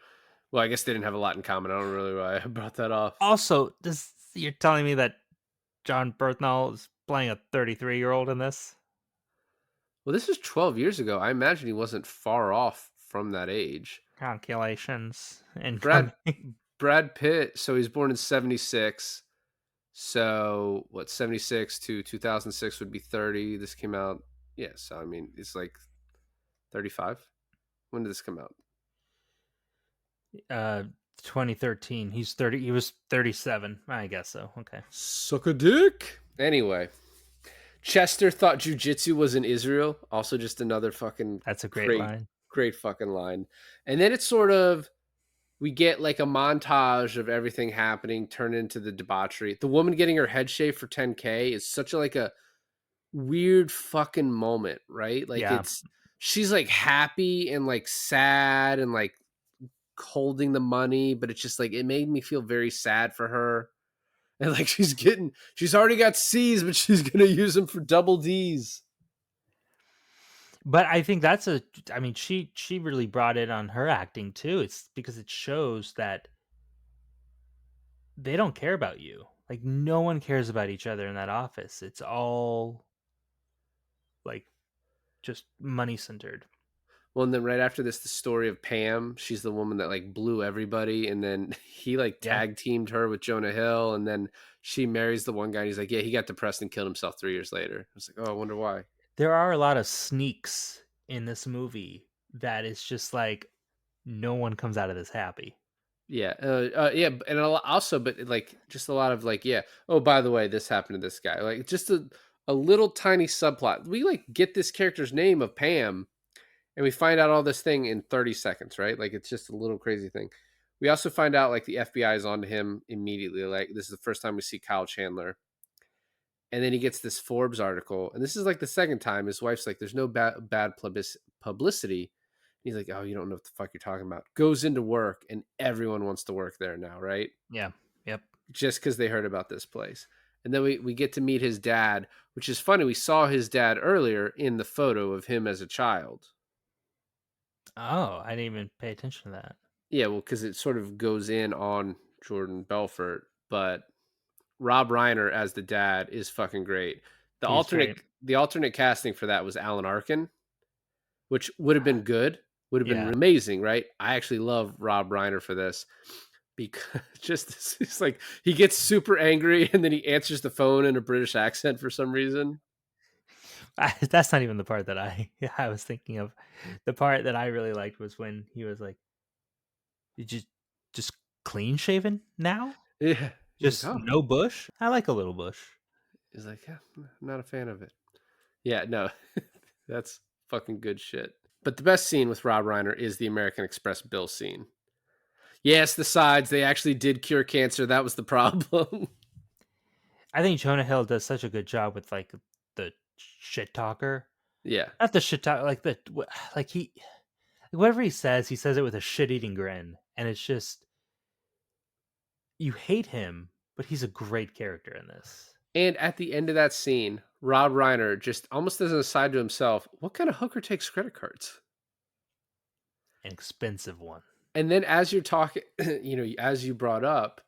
Speaker 1: Well, I guess they didn't have a lot in common. I don't really know why I brought that off.
Speaker 2: Also, you're telling me that John Berthnall is playing a 33-year-old in this?
Speaker 1: Well, this is 12 years ago. I imagine he wasn't far off from that age.
Speaker 2: Calculations incoming.
Speaker 1: Brad Brad Pitt. So he's born in '76. So what? '76 to 2006 would be 30. This came out. Yeah. So I mean, it's like 35. When did this come out?
Speaker 2: uh 2013. He's 30. He was 37. I guess so. Okay.
Speaker 1: Suck a dick. Anyway, Chester thought jujitsu was in Israel. Also, just another fucking
Speaker 2: That's a great line.
Speaker 1: great fucking line. And then it's sort of we get like a montage of everything happening, turn into the debauchery. The woman getting her head shaved for 10K is such a, like a weird fucking moment, right? Like
Speaker 2: Yeah.
Speaker 1: she's like happy and like sad and like holding the money, but it's just like it made me feel very sad for her. And like she's already got C's, but she's gonna use them for double D's.
Speaker 2: But I think I mean, she really brought it on her acting too. It's because it shows that they don't care about you. Like no one cares about each other in that office. It's all like just money centered.
Speaker 1: Well, and then right after this, the story of Pam. She's the woman that like blew everybody, and then he like
Speaker 2: Yeah.
Speaker 1: tag teamed her with Jonah Hill, and then she marries the one guy. And he's like, yeah, he got depressed and killed himself 3 years later. I was like, oh, I wonder why.
Speaker 2: There are a lot of sneaks in this movie that is just like no one comes out of this happy.
Speaker 1: Yeah, yeah, and also, but like just a lot of like, yeah. Oh, by the way, this happened to this guy. Like just a little tiny subplot. We like get this character's name of Pam, and we find out all this thing in 30 seconds, right? Like it's just a little crazy thing. We also find out like the FBI is onto him immediately. Like this is the first time we see Kyle Chandler, and then he gets this Forbes article, and this is like the second time his wife's like, "There's no bad publicity." He's like, "Oh, you don't know what the fuck you're talking about." Goes into work, and everyone wants to work there now, right?
Speaker 2: Yeah. Yep.
Speaker 1: Just because they heard about this place. And then we get to meet his dad, which is funny. We saw his dad earlier in the photo of him as a child.
Speaker 2: Oh, I didn't even pay attention to that.
Speaker 1: Yeah, well, because it sort of goes in on Jordan Belfort, but Rob Reiner as the dad is fucking great. The
Speaker 2: He's great.
Speaker 1: alternate casting for that was Alan Arkin, which would have been good, would have been
Speaker 2: Yeah.
Speaker 1: amazing, right? I actually love Rob Reiner for this because just it's like he gets super angry and then he answers the phone in a British accent for some reason.
Speaker 2: That's not even the part that I was thinking of. The part that I really liked was when he was like, "Did you just clean shaven now?
Speaker 1: Yeah. He's like,
Speaker 2: Just
Speaker 1: oh,
Speaker 2: no bush? I like a little bush."
Speaker 1: he's like, yeah, I'm not a fan of it. Yeah, no, that's fucking good shit. But the best scene with Rob Reiner is the American Express bill scene. Yes, the sides, they actually did cure cancer. That was the problem.
Speaker 2: I think Jonah Hill does such a good job with like the shit talker.
Speaker 1: Yeah.
Speaker 2: Not the shit talk, like like whatever he says it with a shit eating grin, and it's just you hate him, but he's a great character in this.
Speaker 1: And at the end of that scene, Rob Reiner just almost as an aside to himself, what kind of hooker takes credit cards?
Speaker 2: An expensive one.
Speaker 1: And then as you're talking, as you brought up,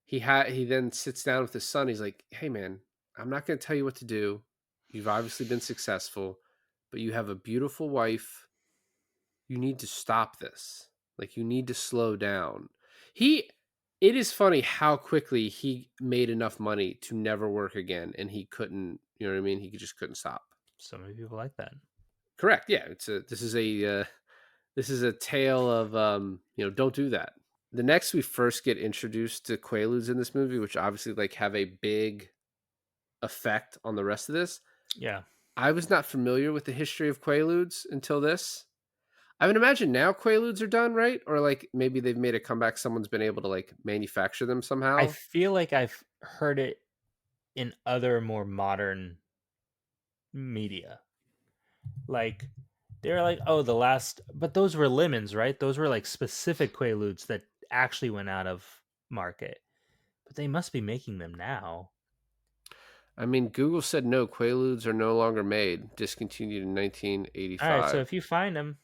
Speaker 1: he then sits down with his son. He's like, "Hey man, I'm not going to tell you what to do. You've obviously been successful, but you have a beautiful wife. You need to stop this. Like you need to slow down." It is funny how quickly he made enough money to never work again and he couldn't, you know what I mean? He just couldn't stop.
Speaker 2: So many people like that.
Speaker 1: Correct. Yeah, this is a tale of don't do that. The next we first get introduced to Quaaludes in this movie, which obviously like have a big effect on the rest of this.
Speaker 2: Yeah.
Speaker 1: I was not familiar with the history of Quaaludes until this. I would imagine now Quaaludes are done, right? Or like maybe they've made a comeback. Someone's been able to like manufacture them
Speaker 2: I
Speaker 1: somehow.
Speaker 2: feel like I've heard it in other more modern media. Like they're like, oh, the last, but those were lemons, right? Those were like specific Quaaludes that actually went out of market. But they must be making them now.
Speaker 1: I mean, Google said no, Quaaludes are no longer made, discontinued in
Speaker 2: All right, so
Speaker 1: 1985.
Speaker 2: if you find them,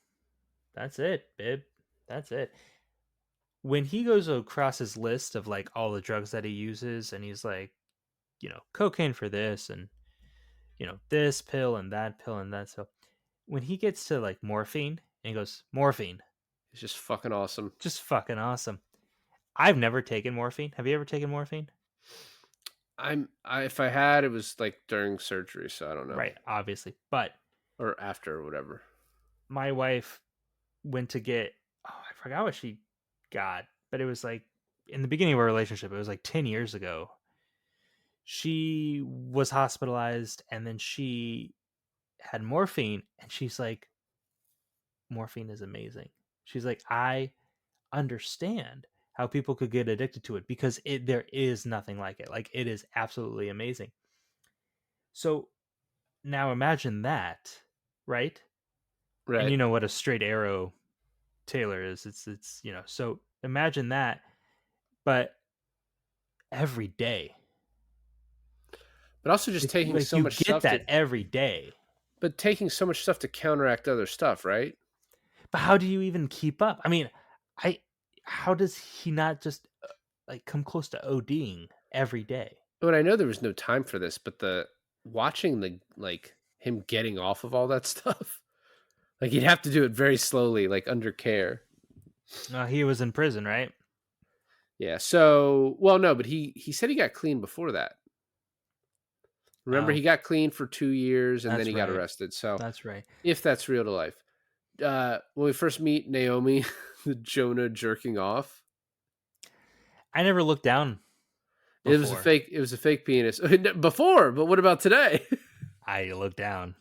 Speaker 2: that's it, bib. That's it. When he goes across his list of like all the drugs that he uses, and he's like, cocaine for this, and this pill and that pill and that. So when he gets to like morphine, and he goes, morphine,
Speaker 1: It's just fucking awesome.
Speaker 2: just fucking awesome. I've never taken morphine. Have you ever taken morphine?
Speaker 1: If I had, it was like during surgery, so I don't know.
Speaker 2: Right, obviously. But
Speaker 1: Or after or whatever.
Speaker 2: my wife went to get, oh, I forgot what she got, but it was like in the beginning of our relationship, it was like 10 years ago. She was hospitalized and then she had morphine, and she's like, morphine is amazing. She's like, I understand how people could get addicted to it because there is nothing like it. Like it is absolutely amazing. So now imagine that, right? And
Speaker 1: Right.
Speaker 2: you know what a straight arrow Taylor is. It's so imagine that, but every day.
Speaker 1: But also just taking
Speaker 2: Like
Speaker 1: so
Speaker 2: you
Speaker 1: much
Speaker 2: get
Speaker 1: stuff to
Speaker 2: that every day.
Speaker 1: but taking so much stuff to counteract other stuff, right?
Speaker 2: But how do you even keep up? I mean, I how does he not just like come close to ODing every day?
Speaker 1: But I know there was no time for this, but the watching the like him getting off of all that stuff, like he'd have to do it very slowly, like under care.
Speaker 2: He was in prison, right?
Speaker 1: Yeah. So, well, no, but he said he got clean before that. Remember,
Speaker 2: Oh,
Speaker 1: he got clean for 2 years and then
Speaker 2: that's
Speaker 1: he got
Speaker 2: right.
Speaker 1: arrested. So,
Speaker 2: That's right.
Speaker 1: if that's real to life, when we first meet Naomi, the Jonah jerking off,
Speaker 2: I never looked down
Speaker 1: it was a
Speaker 2: before.
Speaker 1: fake. It was a fake penis before. But what about today?
Speaker 2: I looked down.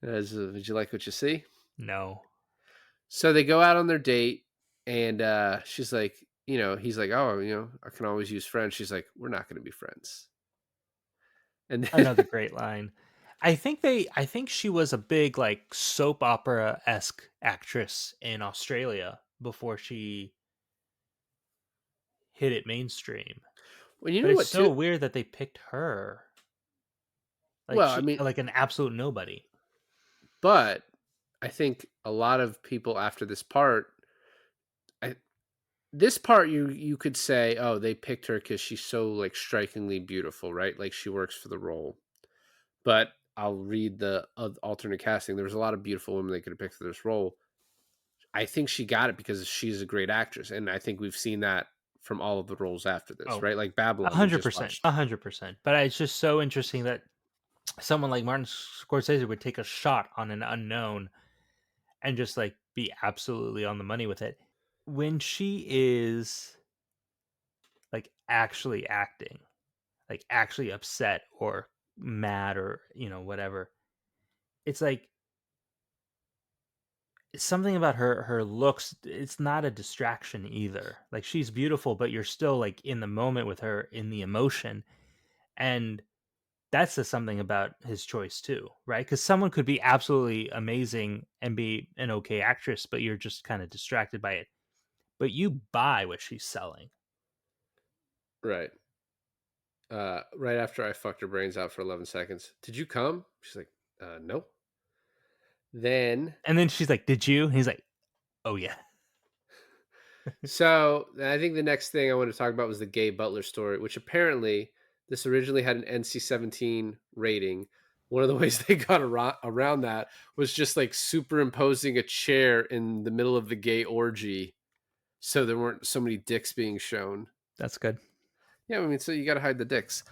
Speaker 1: Did you like what you see?
Speaker 2: No.
Speaker 1: So they go out on their date, and she's like, he's like, oh, I can always use friends. She's like, we're not going to be friends. And then,
Speaker 2: Another great line. I think she was a big like soap opera-esque actress in Australia before she hit it mainstream.
Speaker 1: well, you
Speaker 2: But
Speaker 1: know
Speaker 2: it's
Speaker 1: what,
Speaker 2: so
Speaker 1: too?
Speaker 2: weird that they picked her. Like
Speaker 1: Well, I
Speaker 2: she
Speaker 1: mean,
Speaker 2: like an absolute nobody.
Speaker 1: but I think a lot of people after this part, I, this part you could say, oh, they picked her because she's so like strikingly beautiful, right? Like she works for the role. But I'll read the alternate casting. There was a lot of beautiful women they could have picked for this role. I think she got it because she's a great actress, and I think we've seen that from all of the roles after this,
Speaker 2: Oh,
Speaker 1: right? Like Babylon, we just
Speaker 2: 100%,
Speaker 1: watched.
Speaker 2: 100%. But it's just so interesting that someone like Martin Scorsese would take a shot on an unknown and just like be absolutely on the money with it. When she is like actually acting, like actually upset or mad or, whatever, it's like something about her looks, it's not a distraction either. Like she's beautiful, but you're still like in the moment with her in the emotion. And that says something about his choice too, right? Because someone could be absolutely amazing and be an okay actress, but you're just kind of distracted by it. But you buy what she's selling.
Speaker 1: Right. Right after I fucked her brains out for 11 seconds. Did you come? She's like, no. Then,
Speaker 2: And then she's like, "Did you?" And he's like, "Oh yeah."
Speaker 1: so I think the next thing I want to talk about was the gay butler story, which apparently this originally had an NC-17 rating. One of the ways they got around that was just like superimposing a chair in the middle of the gay orgy so there weren't so many dicks being shown.
Speaker 2: That's good.
Speaker 1: Yeah, I mean, so you got to hide the dicks.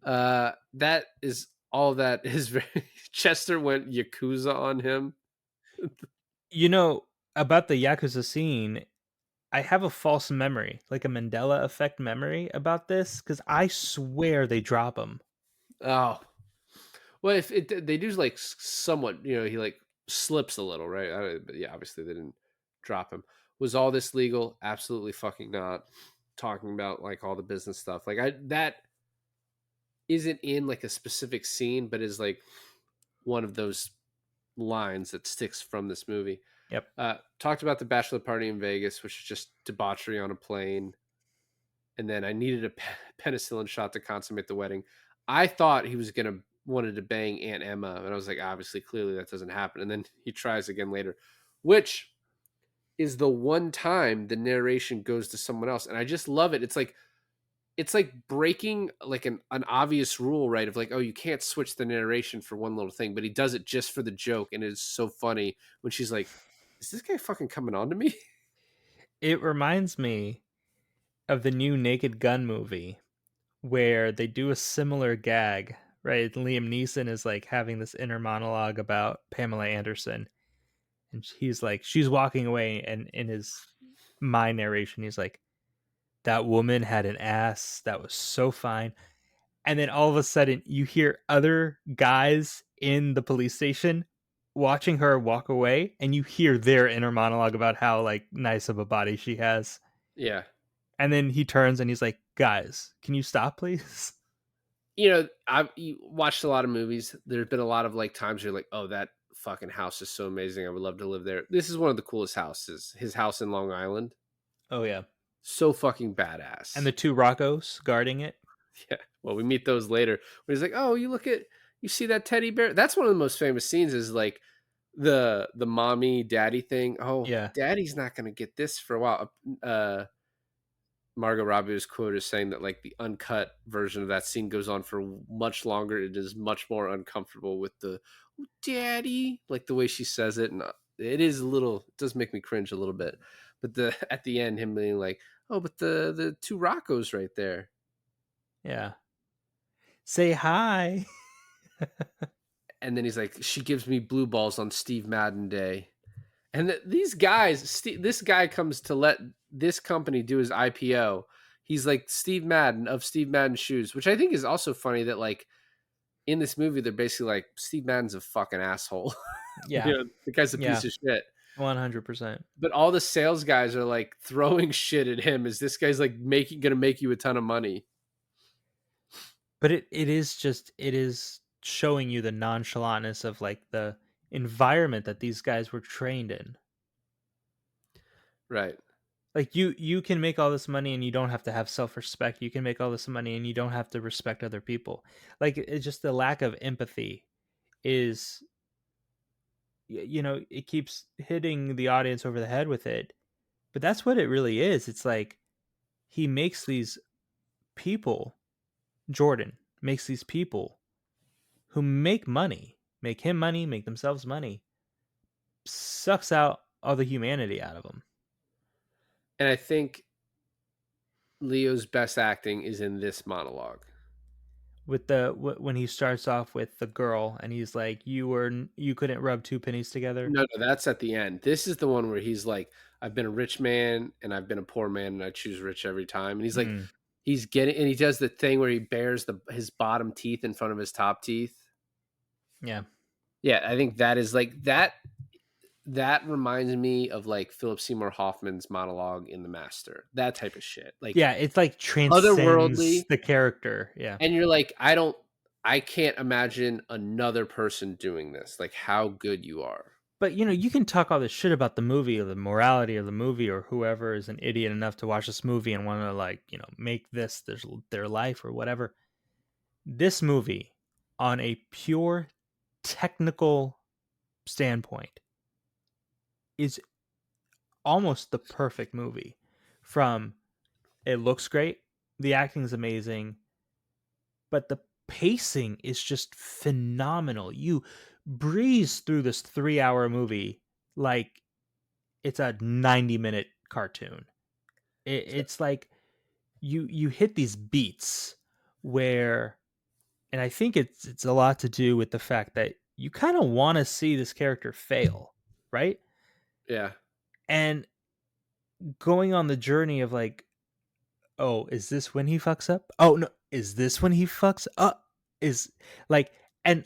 Speaker 1: That is all that is very. Chester went Yakuza on him.
Speaker 2: You know, about the Yakuza scene, I have a false memory, like a Mandela effect memory about this, because I swear they drop him.
Speaker 1: Oh, well, if they do like somewhat, he like slips a little, right? But yeah, obviously they didn't drop him. Was all this legal? Absolutely fucking not. Talking about like all the business stuff, like that isn't in like a specific scene, but is like one of those lines that sticks from this movie.
Speaker 2: Yep.
Speaker 1: Talked about the bachelor party in Vegas, which is just debauchery on a plane. And then I needed a penicillin shot to consummate the wedding. I thought he was wanted to bang Aunt Emma, and I was like, obviously, clearly that doesn't happen. And then he tries again later, which is the one time the narration goes to someone else, and I just love it. It's like breaking like an obvious rule, right? Of like, oh, you can't switch the narration for one little thing, but he does it just for the joke, and it's so funny when she's like, "Is this guy fucking coming on to me?"
Speaker 2: It reminds me of the new Naked Gun movie where they do a similar gag, right? Liam Neeson is like having this inner monologue about Pamela Anderson. And he's like, she's walking away, and in my narration, he's like, that woman had an ass that was so fine. And then all of a sudden, you hear other guys in the police station watching her walk away, and you hear their inner monologue about how like nice of a body she has.
Speaker 1: Yeah,
Speaker 2: And then he turns and he's like, "Guys, can you stop, please?"
Speaker 1: I've watched a lot of movies. There's been a lot of like times where you're like, oh, that fucking house is so amazing. I would love to live there. This is one of the coolest houses. His house in Long Island.
Speaker 2: Oh yeah,
Speaker 1: So fucking
Speaker 2: and
Speaker 1: badass.
Speaker 2: the two Roccos guarding it.
Speaker 1: Yeah. Well, we meet those later. Where he's like, oh, you see that teddy bear? That's one of the most famous scenes is like the mommy daddy thing. Oh,
Speaker 2: Yeah,
Speaker 1: daddy's not going to get this for a while. Margot Robbie's quote is saying that like the uncut version of that scene goes on for much longer. It is much more uncomfortable with the daddy, like the way she says it, and it is it does make me cringe a little bit. But at the end, him being like, "Oh, but the two Roccos right there,"
Speaker 2: yeah. Say hi.
Speaker 1: and then he's like, "She gives me blue balls on Steve Madden Day," and these guys, this guy comes to let this company do his IPO. He's like Steve Madden of Steve Madden Shoes, which I think is also funny that like in this movie they're basically like Steve Madden's a fucking asshole.
Speaker 2: Yeah,
Speaker 1: The guy's a
Speaker 2: yeah,
Speaker 1: piece of shit.
Speaker 2: 100%.
Speaker 1: But all the sales guys are like throwing shit at him as this guy's like gonna make you a ton of money.
Speaker 2: But it is showing you the nonchalantness of like the environment that these guys were trained in.
Speaker 1: Right.
Speaker 2: Like you can make all this money and you don't have to have self-respect. You can make all this money and you don't have to respect other people. Like it's just the lack of empathy is it keeps hitting the audience over the head with it. But that's what it really is. It's like he makes these people, Jordan makes these people who make him money, make themselves money, sucks out all the humanity out of them.
Speaker 1: And I think Leo's best acting is in this monologue.
Speaker 2: with the when he starts off with the girl and he's like, you couldn't rub two pennies together.
Speaker 1: No, no, that's at the end. This is the one where he's like, "I've been a rich man and I've been a poor man, and I choose rich every time." And he's like,
Speaker 2: Mm,
Speaker 1: he's getting, and he does the thing where he bares his bottom teeth in front of his top teeth.
Speaker 2: yeah.
Speaker 1: Yeah, I think that is like that. That reminds me of like Philip Seymour Hoffman's monologue in The Master. That type of shit, like
Speaker 2: Yeah, it's like transcends
Speaker 1: otherworldly,
Speaker 2: the character. Yeah.
Speaker 1: and you're like, I can't imagine another person doing this. Like how good you are.
Speaker 2: But you can talk all this shit about the movie or the morality of the movie or whoever is an idiot enough to watch this movie and want to like, make this their life or whatever. This movie on a pure technical standpoint is almost the perfect movie. From it looks great, the acting is amazing, but the pacing is just phenomenal. You breeze through this 3-hour movie like it's a 90-minute cartoon. It's like you hit these beats where, and I think it's a lot to do with the fact that you kind of want to see this character fail, right?
Speaker 1: Yeah,
Speaker 2: And going on the journey of like, oh, is this when he fucks up? Oh no, is this when he fucks up? Is like, and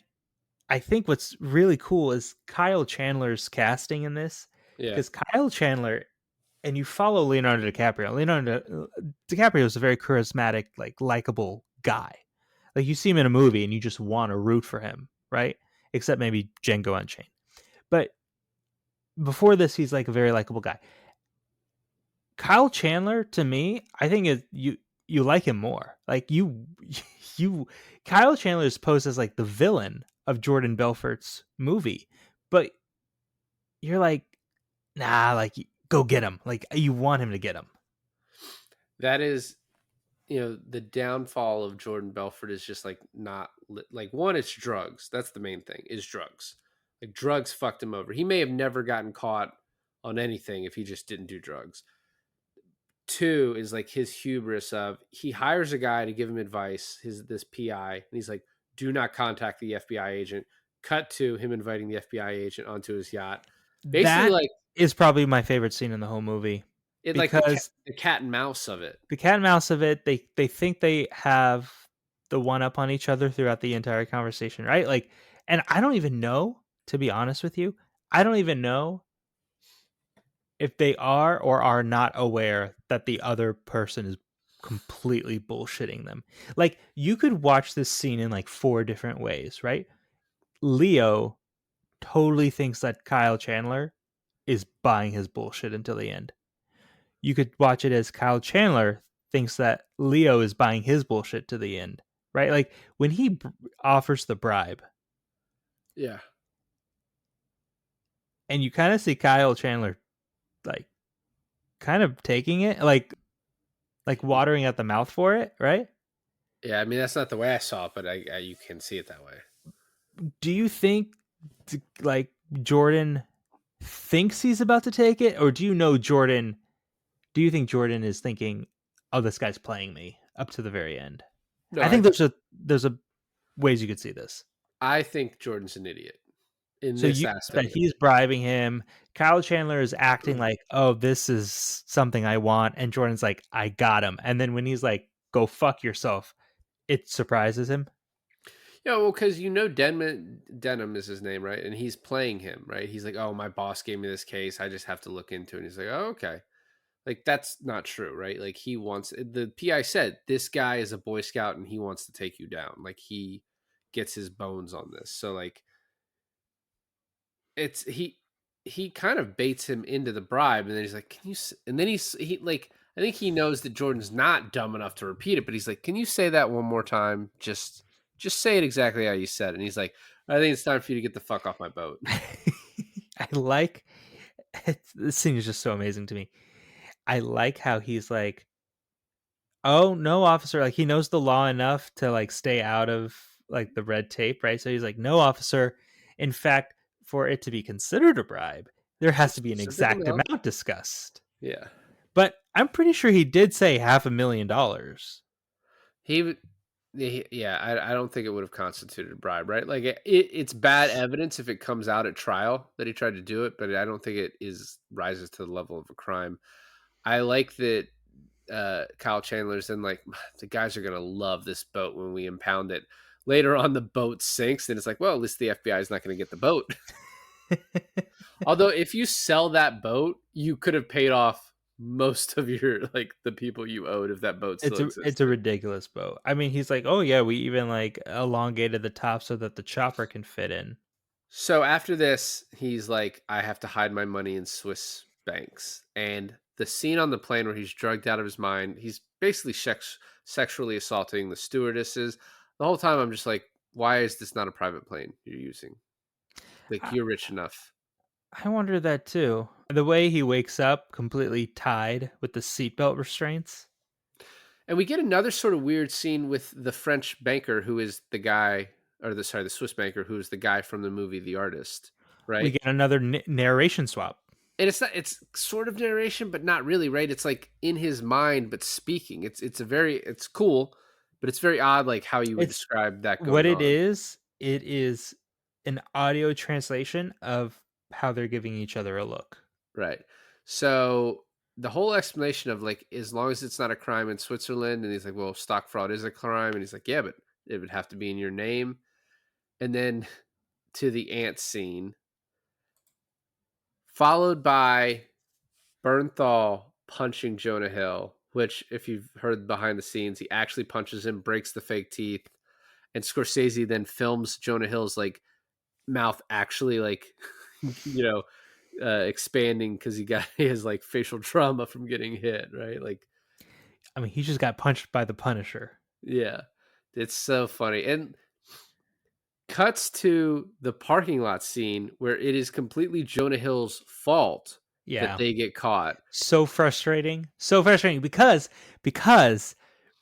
Speaker 2: I think what's really cool is Kyle Chandler's casting in this,
Speaker 1: yeah,
Speaker 2: because Kyle Chandler, and you follow Leonardo DiCaprio. Leonardo DiCaprio is a very charismatic, like likable guy. Like you see him in a movie and you just want to root for him, right? Except maybe Django Unchained. But before this, he's like a very likable guy. Kyle Chandler, to me, I think you like him more. Like you Kyle Chandler is posed as like the villain of Jordan Belfort's movie, but you're like, nah, like go get him. Like you want him to get him.
Speaker 1: that is, the downfall of Jordan Belfort is just like not like one. It's drugs. That's the main thing. Is drugs. Like drugs fucked him over. He may have never gotten caught on anything if he just didn't do drugs. Two is like his hubris of he hires a guy to give him advice, this PI, and he's like, do not contact the FBI agent. Cut to him inviting the FBI agent onto his yacht. Basically
Speaker 2: That
Speaker 1: like
Speaker 2: is probably my favorite scene in the whole movie,
Speaker 1: it, like
Speaker 2: because
Speaker 1: the cat and mouse of it.
Speaker 2: the cat and mouse of it, they think they have the one up on each other throughout the entire conversation, right? Like, and I don't even know, to be honest with you, I don't even know if they are or are not aware that the other person is completely bullshitting them. Like, you could watch this scene in like 4 different ways, right? Leo totally thinks that Kyle Chandler is buying his bullshit until the end. You could watch it as Kyle Chandler thinks that Leo is buying his bullshit to the end, right? Like when he offers the bribe,
Speaker 1: Yeah.
Speaker 2: and you kind of see Kyle Chandler like kind of taking it, like watering at the mouth for it, right?
Speaker 1: Yeah, I mean that's not the way I saw it, but I you can see it that way.
Speaker 2: Do you think like Jordan thinks he's about to take it, or do you think Jordan is thinking, oh, this guy's playing me up to the very end?
Speaker 1: No,
Speaker 2: I think there's a ways you could see this.
Speaker 1: I think Jordan's an idiot in
Speaker 2: So
Speaker 1: this
Speaker 2: you that
Speaker 1: aspect.
Speaker 2: he's bribing him. Kyle Chandler is acting like, oh, this is something I want, and Jordan's like, I got him. And then when he's like, go fuck yourself, it surprises him.
Speaker 1: Yeah, well, because Denham is his name, right? And he's playing him, right? He's like, "Oh, my boss gave me this case. I just have to look into it." And he's like, "Oh, okay." Like that's not true, right? Like he wants the PI said this guy is a Boy Scout and he wants to take you down. Like he gets his bones on this. So like it's he kind of baits him into the bribe, and then he's like, "Can you?" And then he like I think he knows that Jordan's not dumb enough to repeat it, but he's like, "Can you say that one more time? Just say it exactly how you said it." And he's like, "I think it's time for you to get the fuck off my boat."
Speaker 2: I like this scene is just so amazing to me. I like how he's like, oh no, officer, like he knows the law enough to like stay out of like the red tape, right? So he's like, no, officer. In fact, for it to be considered a bribe, there has to be an
Speaker 1: Specific
Speaker 2: exact
Speaker 1: amount?
Speaker 2: amount discussed.
Speaker 1: Yeah.
Speaker 2: But I'm pretty sure he did say $500,000.
Speaker 1: He Yeah, I don't think it would have constituted a bribe, right? Like it's bad evidence if it comes out at trial that he tried to do it, but I don't think it is rises to the level of a crime. I like that Kyle Chandler's in like the guys are gonna love this boat when we impound it. Later on, the boat sinks, and it's like, well, at least the FBI is not going to get the boat. Although, if you sell that boat, you could have paid off most of your like the people you owed if that boat still
Speaker 2: It's a
Speaker 1: existed.
Speaker 2: ridiculous boat. I mean, he's like, "Oh yeah, we even like elongated the top so that the chopper can fit in."
Speaker 1: So after this, he's like, I have to hide my money in Swiss banks. And the scene on the plane where he's drugged out of his mind, he's basically sexually assaulting the stewardesses. The whole time, I'm just like, why is this not a private plane you're using? Like,
Speaker 2: I,
Speaker 1: you're rich enough.
Speaker 2: I wonder that too. The way he wakes up completely tied with the seatbelt restraints.
Speaker 1: And we get another sort of weird scene with the French banker who is the guy, or the Swiss banker who is the guy from the movie The Artist,
Speaker 2: We
Speaker 1: right?
Speaker 2: get another narration swap.
Speaker 1: And it's not, it's sort of narration, but not really, right? It's like in his mind, but speaking. It's cool, but it's very odd, like how you would
Speaker 2: It's
Speaker 1: describe that
Speaker 2: what
Speaker 1: going
Speaker 2: it
Speaker 1: on,
Speaker 2: is. It is an audio translation of how they're giving each other a look.
Speaker 1: right? So the whole explanation of like, as long as it's not a crime in Switzerland, and he's like, well, stock fraud is a crime, and he's like, yeah, but it would have to be in your name. And then to the ant scene, followed by Bernthal punching Jonah Hill, which, if you've heard behind the scenes, he actually punches him, breaks the fake teeth, and Scorsese then films Jonah Hill's like mouth actually like you know expanding because he has like facial trauma from getting hit, right? Like,
Speaker 2: I mean, he just got punched by the Punisher.
Speaker 1: yeah, it's so funny. And cuts to the parking lot scene where it is completely Jonah Hill's fault that
Speaker 2: Yeah.
Speaker 1: they get caught.
Speaker 2: So frustrating. So frustrating because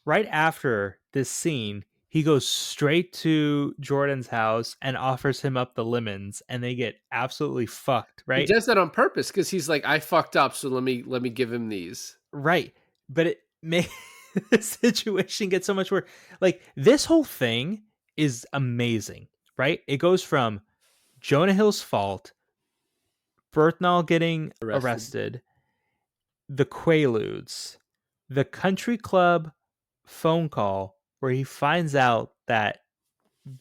Speaker 2: right after this scene, he goes straight to Jordan's house and offers him up the lemons and they get absolutely fucked,
Speaker 1: He
Speaker 2: right?
Speaker 1: does that on purpose because he's like, I fucked up, so let me give him these.
Speaker 2: Right. But it may the situation get so much worse. Like this whole thing is amazing, right? It goes from Jonah Hill's fault, Berthnall getting
Speaker 1: Arrested.
Speaker 2: arrested, the Quaaludes, the country club phone call where he finds out that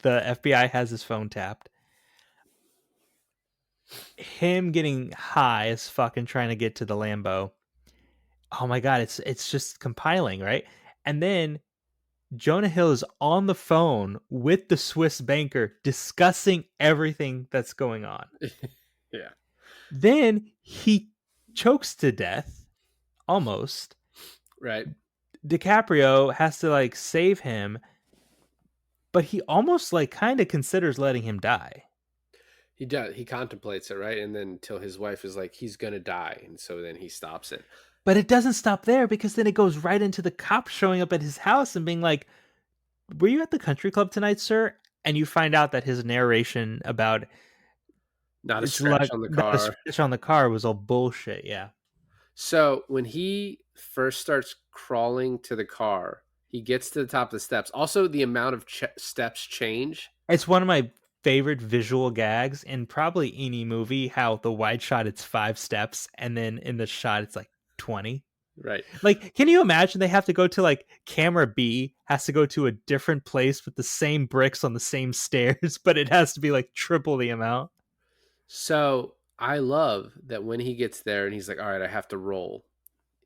Speaker 2: the FBI has his phone tapped, him getting high as fuck and trying to get to the Lambo. Oh my god, it's just compiling, right? And then Jonah Hill is on the phone with the Swiss banker discussing everything that's going on.
Speaker 1: Yeah.
Speaker 2: Then he chokes to death almost.
Speaker 1: Right.
Speaker 2: DiCaprio has to like save him, but he almost like kind of considers letting him die.
Speaker 1: He does. He contemplates it, right? And then till his wife is like, he's gonna die, and so then he stops it.
Speaker 2: But it doesn't stop there because then it goes right into the cops showing up at his house and being like, "Were you at the country club tonight, sir?" And you find out that his narration about
Speaker 1: Not a
Speaker 2: it's
Speaker 1: scratch
Speaker 2: like
Speaker 1: on the
Speaker 2: not a
Speaker 1: car.
Speaker 2: scratch on the car was all bullshit. Yeah.
Speaker 1: So when he first starts crawling to the car, he gets to the top of the steps. Also, the amount of steps change.
Speaker 2: It's one of my favorite visual gags in probably any movie, how the wide shot it's 5 steps and then in the shot it's like 20.
Speaker 1: Right.
Speaker 2: Like, can you imagine they have to go to like camera B has to go to a different place with the same bricks on the same stairs, but it has to be like triple the amount.
Speaker 1: So I love that when he gets there and he's like, all right, I have to roll.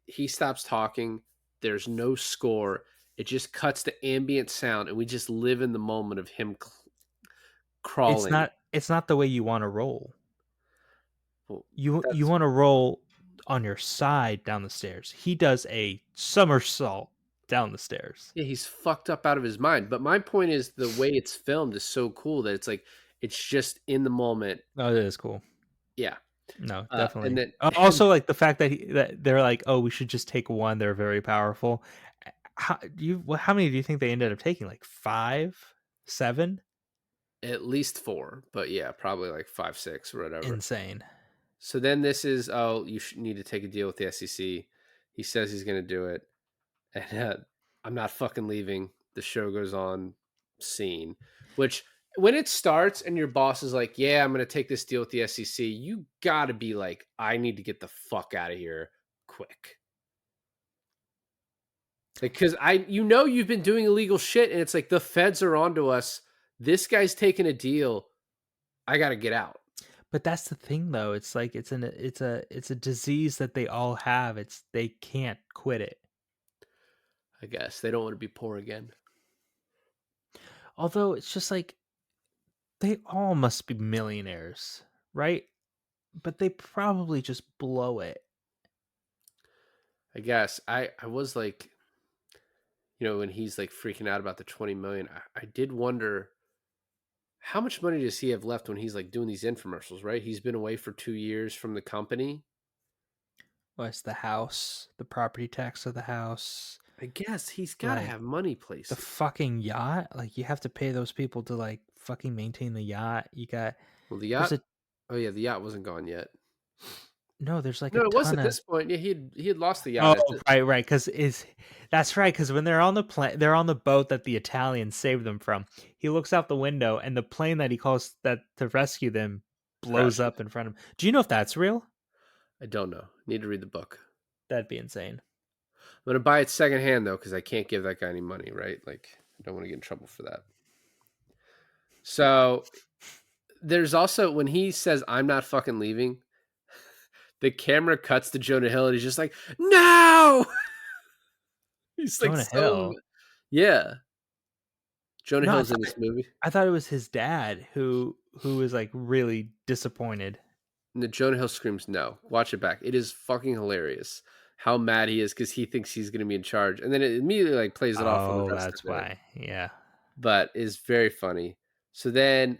Speaker 1: He stops talking. There's no score. It just cuts to ambient sound, and we just live in the moment of him crawling.
Speaker 2: It's not the way you want to roll.
Speaker 1: Well,
Speaker 2: You
Speaker 1: that's
Speaker 2: want to roll on your side down the stairs. He does a somersault down the stairs.
Speaker 1: yeah, he's fucked up out of his mind. But my point is the way it's filmed is so cool that it's like it's just in the moment.
Speaker 2: Oh, it is cool.
Speaker 1: Yeah.
Speaker 2: No,
Speaker 1: And
Speaker 2: definitely.
Speaker 1: then
Speaker 2: Also, like the fact that that they're like, oh, we should just take one. They're very powerful. How many do you think they ended up taking? Like 5, 7?
Speaker 1: at least four, but yeah, probably like 5, 6 or whatever.
Speaker 2: Insane.
Speaker 1: So then this is, oh, you need to take a deal with the SEC. He says he's going to do it. And I'm not fucking leaving. the show goes on scene, which when it starts and your boss is like, yeah, I'm going to take this deal with the SEC, you got to be like, I need to get the fuck out of here quick. Like, cause you've been doing illegal shit and it's like the feds are onto us. This guy's taking a deal. I got to get out.
Speaker 2: But that's the thing, though. It's like it's a disease that they all have. They can't quit it.
Speaker 1: I guess they don't want to be poor again.
Speaker 2: Although it's just like they all must be millionaires, right? But they probably just blow it.
Speaker 1: I guess I was like, when he's like freaking out about the 20 million, I did wonder how much money does he have left when he's like doing these infomercials, right? He's been away for 2 years from the company.
Speaker 2: Well, it's the house, the property tax of the house.
Speaker 1: I guess he's got to
Speaker 2: Like,
Speaker 1: have money
Speaker 2: the
Speaker 1: places.
Speaker 2: fucking yacht. Like, you have to pay those people to like fucking maintain the yacht. You got
Speaker 1: Well, the yacht. Oh yeah, the yacht wasn't gone yet.
Speaker 2: there's like
Speaker 1: No,
Speaker 2: a
Speaker 1: it was
Speaker 2: ton
Speaker 1: at
Speaker 2: of.
Speaker 1: this point. Yeah, he had lost the yacht.
Speaker 2: Oh, right, because that's right. Because when they're on the plane, they're on the boat that the Italians saved them from. He looks out the window, and the plane that he calls that to rescue them blows
Speaker 1: Crashes.
Speaker 2: up in front of him. Do you know if that's real?
Speaker 1: I don't know. Need to read the book.
Speaker 2: That'd be insane.
Speaker 1: I'm gonna buy it secondhand though, because I can't give that guy any money, right? Like, I don't want to get in trouble for that. So there's also when he says, "I'm not fucking leaving," the camera cuts to Jonah Hill, and he's just like, "No!" He's like,
Speaker 2: Jonah Hill.
Speaker 1: Yeah. Jonah
Speaker 2: No,
Speaker 1: Hill's in this movie.
Speaker 2: I thought it was his dad who was like really disappointed.
Speaker 1: And the Jonah Hill screams no. Watch it back. It is fucking hilarious how mad he is because he thinks he's going to be in charge, and then it immediately like plays it off on the
Speaker 2: Oh,
Speaker 1: rest
Speaker 2: that's
Speaker 1: of it.
Speaker 2: why. Yeah.
Speaker 1: But is very funny. So then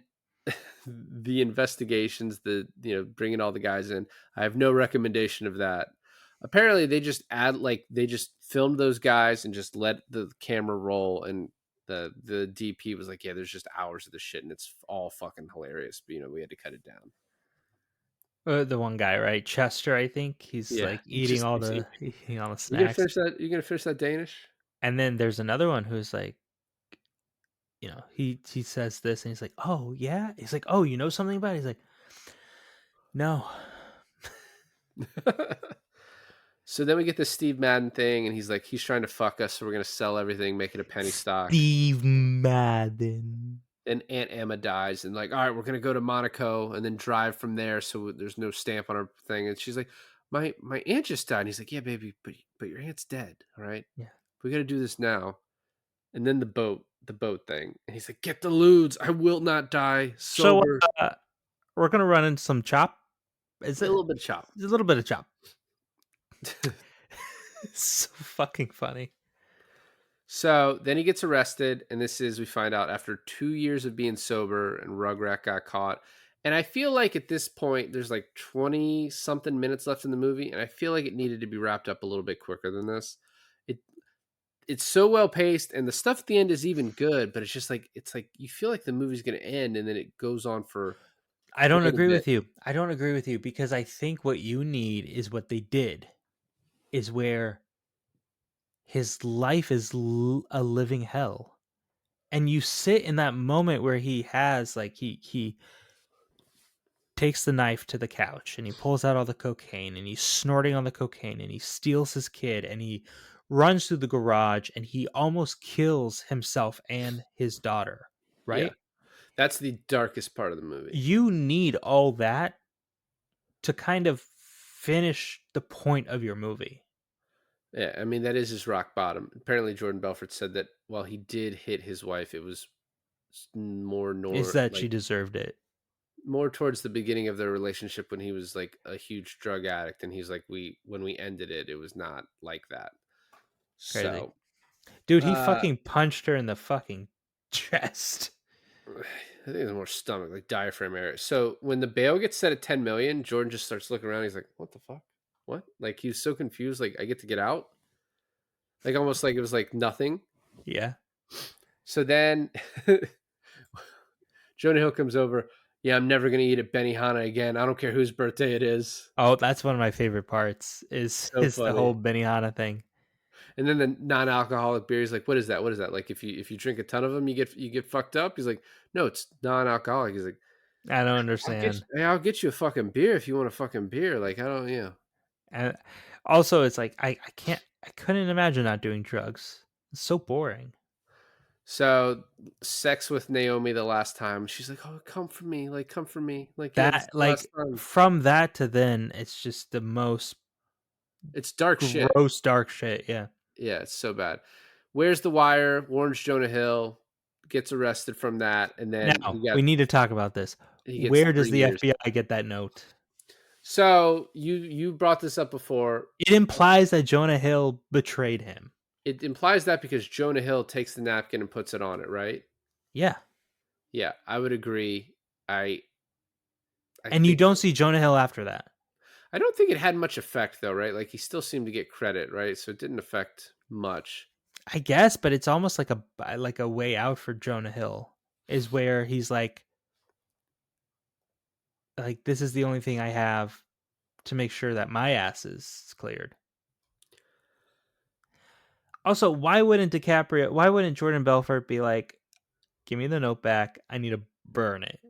Speaker 1: the investigations, bringing all the guys in. I have no recommendation of that. Apparently, they just filmed those guys and just let the camera roll, and the DP was like, yeah, there's just hours of this shit, and it's all fucking hilarious. But we had to cut it down.
Speaker 2: The one guy, right? Chester, I think. He's like eating all the snacks.
Speaker 1: You gonna finish that Danish?
Speaker 2: And then there's another one who's like, he says this and he's like, oh yeah. He's like, oh, you know something about it? He's like, no.
Speaker 1: So then we get this Steve Madden thing, and he's like, he's trying to fuck us, so we're gonna sell everything, make it a penny stock.
Speaker 2: Steve Madden.
Speaker 1: And Aunt Emma dies, and like, all right, we're gonna go to Monaco and then drive from there, so there's no stamp on our thing. And she's like, my aunt just died. And he's like, yeah, baby, but your aunt's dead. All right,
Speaker 2: Yeah,
Speaker 1: we got to do this now. And then the boat thing, and he's like, get the lewds. I will not die sober.
Speaker 2: So we're gonna run into some chop.
Speaker 1: Is it a little bit of chop?
Speaker 2: A little bit of chop. It's so fucking funny.
Speaker 1: So then he gets arrested, and we find out after 2 years of being sober, and Rugrat got caught. And I feel like at this point, there's like 20 something minutes left in the movie, and I feel like it needed to be wrapped up a little bit quicker than this. It's so well paced, and the stuff at the end is even good, but it's like you feel like the movie's going to end, and then it goes on for.
Speaker 2: I don't agree with you. I don't agree with you because I think what you need is what they did, is where his life is a living hell, and you sit in that moment where he has like he takes the knife to the couch and he pulls out all the cocaine and he's snorting on the cocaine and he steals his kid and he runs through the garage and he almost kills himself and his daughter, right?
Speaker 1: Yeah. That's the darkest part of the movie.
Speaker 2: You need all that to kind of finish the point of your movie.
Speaker 1: Yeah, I mean, that is his rock bottom. Apparently, Jordan Belfort said that while he did hit his wife, it was more
Speaker 2: Is that she deserved it.
Speaker 1: More towards the beginning of their relationship when he was like a huge drug addict, and he's like, when we ended it, it was not like that.
Speaker 2: Crazy.
Speaker 1: So,
Speaker 2: dude, he fucking punched her in the fucking chest.
Speaker 1: I think it's more stomach, like diaphragm area. So when the bail gets set at 10 million, Jordan just starts looking around. He's like, what the fuck? What? Like, he was so confused. Like, I get to get out? Like, almost like it was like nothing.
Speaker 2: Yeah.
Speaker 1: So then Jonah Hill comes over. Yeah, I'm never going to eat at Benihana again. I don't care whose birthday it is.
Speaker 2: Oh, that's one of my favorite parts is
Speaker 1: So
Speaker 2: the whole Benihana thing.
Speaker 1: And then the non-alcoholic beer, he's like, "What is that? What is that? Like if you drink a ton of them, you get fucked up?" He's like, "No, it's non-alcoholic." He's like,
Speaker 2: I don't
Speaker 1: "
Speaker 2: understand.
Speaker 1: hey, I'll get you a fucking beer if you want a fucking beer." Like I don't,
Speaker 2: And also, it's like I couldn't imagine not doing drugs. It's so boring.
Speaker 1: So sex with Naomi the last time, she's like, "Oh, come for me, like come for me, like yeah, this is
Speaker 2: That
Speaker 1: the last
Speaker 2: like
Speaker 1: time."
Speaker 2: from that to then, it's just the most
Speaker 1: It's dark shit.
Speaker 2: gross dark shit. Yeah.
Speaker 1: Yeah, it's so bad. Where's the wire? Warns Jonah Hill, gets arrested from that, and then
Speaker 2: Now we need to talk about this.
Speaker 1: he gets
Speaker 2: Where does
Speaker 1: 3
Speaker 2: the
Speaker 1: years.
Speaker 2: FBI get that note?
Speaker 1: So you brought this up before.
Speaker 2: It implies that Jonah Hill betrayed him.
Speaker 1: It implies that because Jonah Hill takes the napkin and puts it on it, right?
Speaker 2: Yeah.
Speaker 1: Yeah, I would agree. I I
Speaker 2: And you
Speaker 1: think
Speaker 2: don't see Jonah Hill after that.
Speaker 1: I don't think it had much effect though, right? Like he still seemed to get credit, right? So it didn't affect much.
Speaker 2: I guess, but it's almost like a way out for Jonah Hill is where he's like this is the only thing I have to make sure that my ass is cleared. Also, why wouldn't Jordan Belfort be like, give me the note back, I need to burn it?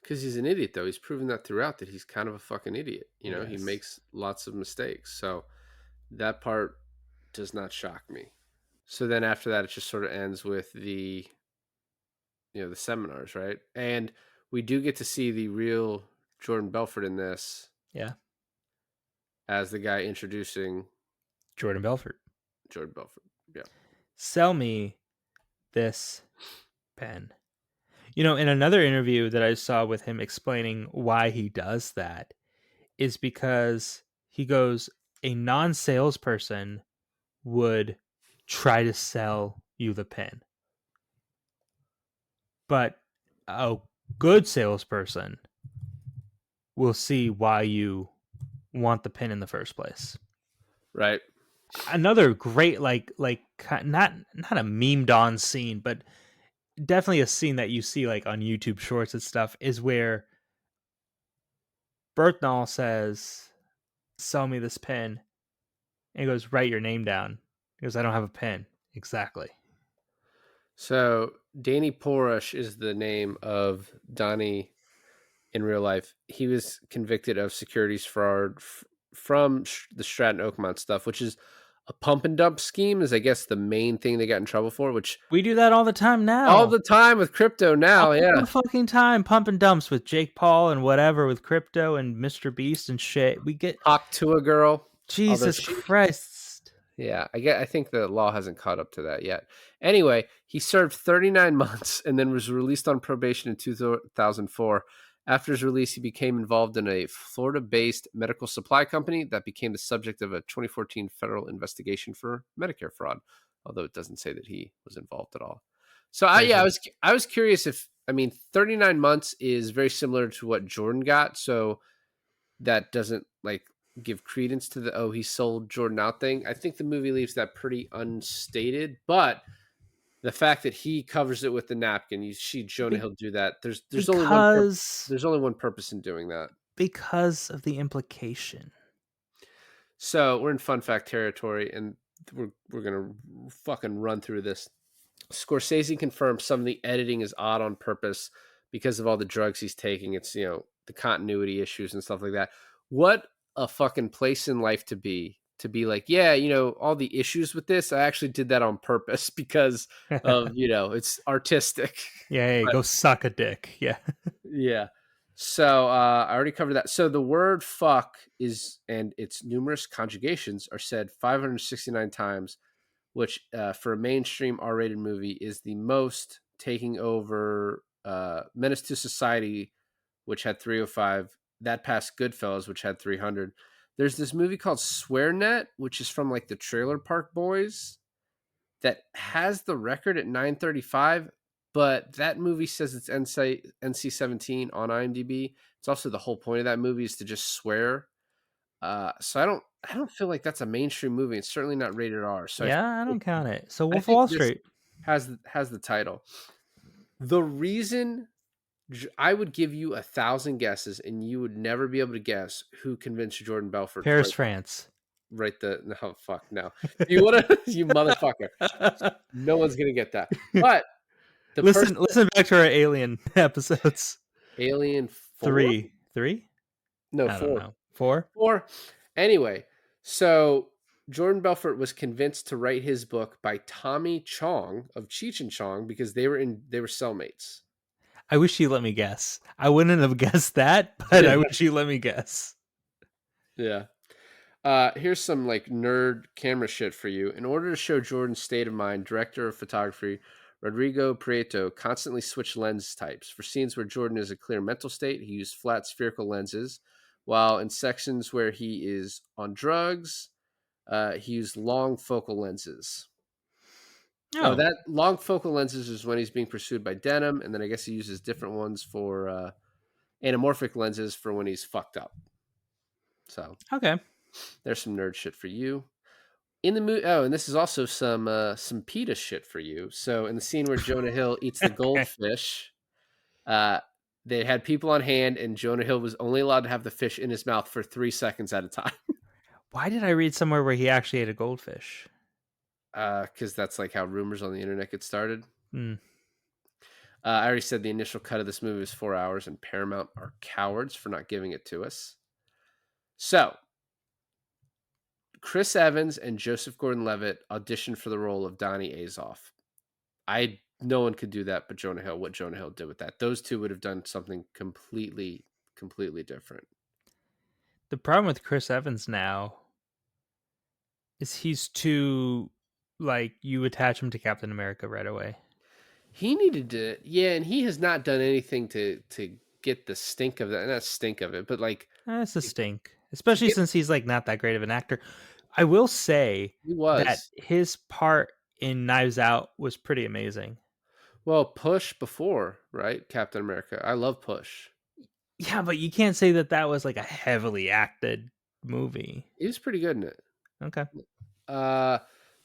Speaker 1: Because he's an idiot, though. He's proven that throughout that he's kind of a fucking idiot. You know, he
Speaker 2: Yes.
Speaker 1: makes lots of mistakes. So that part does not shock me. So then after that, it just sort of ends with the seminars, right? And we do get to see the real Jordan Belfort in this
Speaker 2: Yeah.
Speaker 1: as the guy introducing
Speaker 2: Jordan Belfort.
Speaker 1: Jordan Belfort. Yeah.
Speaker 2: Sell me this pen. You know, in another interview that I saw with him explaining why he does that is because he goes, a non salesperson would try to sell you the pen, but a good salesperson will see why you want the pen in the first place.
Speaker 1: Right.
Speaker 2: Another great not a memed on scene, but definitely a scene that you see like on YouTube shorts and stuff is where Berthnall says, "Sell me this pen," and he goes, "Write your name down." He goes, "I don't have a pen." Exactly.
Speaker 1: So Danny Porush is the name of Donnie in real life. He was convicted of securities fraud from the Stratton Oakmont stuff, which is a pump and dump scheme is I guess the main thing they got in trouble for, which
Speaker 2: We do that all the time
Speaker 1: all
Speaker 2: now.
Speaker 1: the time with crypto now.
Speaker 2: All
Speaker 1: Yeah.
Speaker 2: the fucking time, pump and dumps with Jake Paul and whatever with crypto and Mr. Beast and shit. We get
Speaker 1: Talk to a girl. Although
Speaker 2: Jesus Christ.
Speaker 1: yeah, I think the law hasn't caught up to that yet. Anyway, he served 39 months and then was released on probation in 2004. After his release, he became involved in a Florida-based medical supply company that became the subject of a 2014 federal investigation for Medicare fraud, although it doesn't say that he was involved at all. So
Speaker 2: Crazy.
Speaker 1: I was curious if 39 months is very similar to what Jordan got, so that doesn't like give credence to the he sold Jordan out thing. I think the movie leaves that pretty unstated, but the fact that he covers it with the napkin, you see Jonah
Speaker 2: Be-
Speaker 1: Hill do that.
Speaker 2: because
Speaker 1: There's only one purpose in doing that.
Speaker 2: because of the implication.
Speaker 1: So we're in fun fact territory, and we're gonna fucking run through this. Scorsese confirmed some of the editing is odd on purpose because of all the drugs he's taking. It's the continuity issues and stuff like that. What a fucking place in life to be like, yeah, all the issues with this, I actually did that on purpose because of it's artistic.
Speaker 2: Yeah, hey,
Speaker 1: But
Speaker 2: go suck a dick. Yeah.
Speaker 1: yeah. So I already covered that. So the word fuck and its numerous conjugations are said 569 times, which for a mainstream R-rated movie is the most, taking over Menace to Society, which had 305. That passed Goodfellas, which had 300. There's this movie called SwearNet, which is from like the Trailer Park Boys, that has the record at 935, but that movie says it's NC-17 on IMDb. It's also the whole point of that movie is to just swear. So I don't feel like that's a mainstream movie. It's certainly not rated R. So
Speaker 2: Yeah, I don't count it. So
Speaker 1: I
Speaker 2: Wolf of
Speaker 1: think
Speaker 2: Wall
Speaker 1: this
Speaker 2: Street.
Speaker 1: has the title. The reason I would give you 1,000 guesses and you would never be able to guess who convinced Jordan Belfort to
Speaker 2: Paris,
Speaker 1: write.
Speaker 2: France.
Speaker 1: write the no fuck no. You want to you motherfucker. No one's gonna get that. But the person
Speaker 2: Listen back to our Alien episodes.
Speaker 1: Alien 4?
Speaker 2: Three?
Speaker 1: No,
Speaker 2: I don't
Speaker 1: 4.
Speaker 2: know. 4?
Speaker 1: 4. Anyway, so Jordan Belfort was convinced to write his book by Tommy Chong of Cheech and Chong because they were cellmates.
Speaker 2: I wish you let me guess. I wouldn't have guessed that, but I wish you let me guess.
Speaker 1: Yeah. Here's some like nerd camera shit for you. In order to show Jordan's state of mind, director of photography Rodrigo Prieto constantly switched lens types. For scenes where Jordan is a clear mental state, he used flat spherical lenses, while in sections where he is on drugs, he used long focal lenses. Oh, that long focal lenses is when he's being pursued by denim, and then I guess he uses different ones for anamorphic lenses for when he's fucked up. So
Speaker 2: okay,
Speaker 1: there's some nerd shit for you. In the movie, and this is also some PETA shit for you. So in the scene where Jonah Hill eats the goldfish, they had people on hand, and Jonah Hill was only allowed to have the fish in his mouth for 3 seconds at a time.
Speaker 2: Why did I read somewhere where he actually ate a goldfish?
Speaker 1: Because that's like how rumors on the internet get started.
Speaker 2: Mm.
Speaker 1: I already said the initial cut of this movie was 4 hours, and Paramount are cowards for not giving it to us. So Chris Evans and Joseph Gordon-Levitt auditioned for the role of Donnie Azoff. No one could do that but Jonah Hill. What Jonah Hill did with that, those two would have done something completely different.
Speaker 2: The problem with Chris Evans now is he's too, like, you attach him to Captain America right away.
Speaker 1: He needed to, yeah, and he has not done anything to get the stink of that. Not stink of it, but like
Speaker 2: That's a stink, especially since he's like not that great of an actor. I will say
Speaker 1: he was
Speaker 2: that his part in Knives Out was pretty amazing.
Speaker 1: Well, Push before, right? Captain America. I love Push.
Speaker 2: Yeah, but you can't say that that was like a heavily acted movie.
Speaker 1: He was pretty good in it.
Speaker 2: Okay.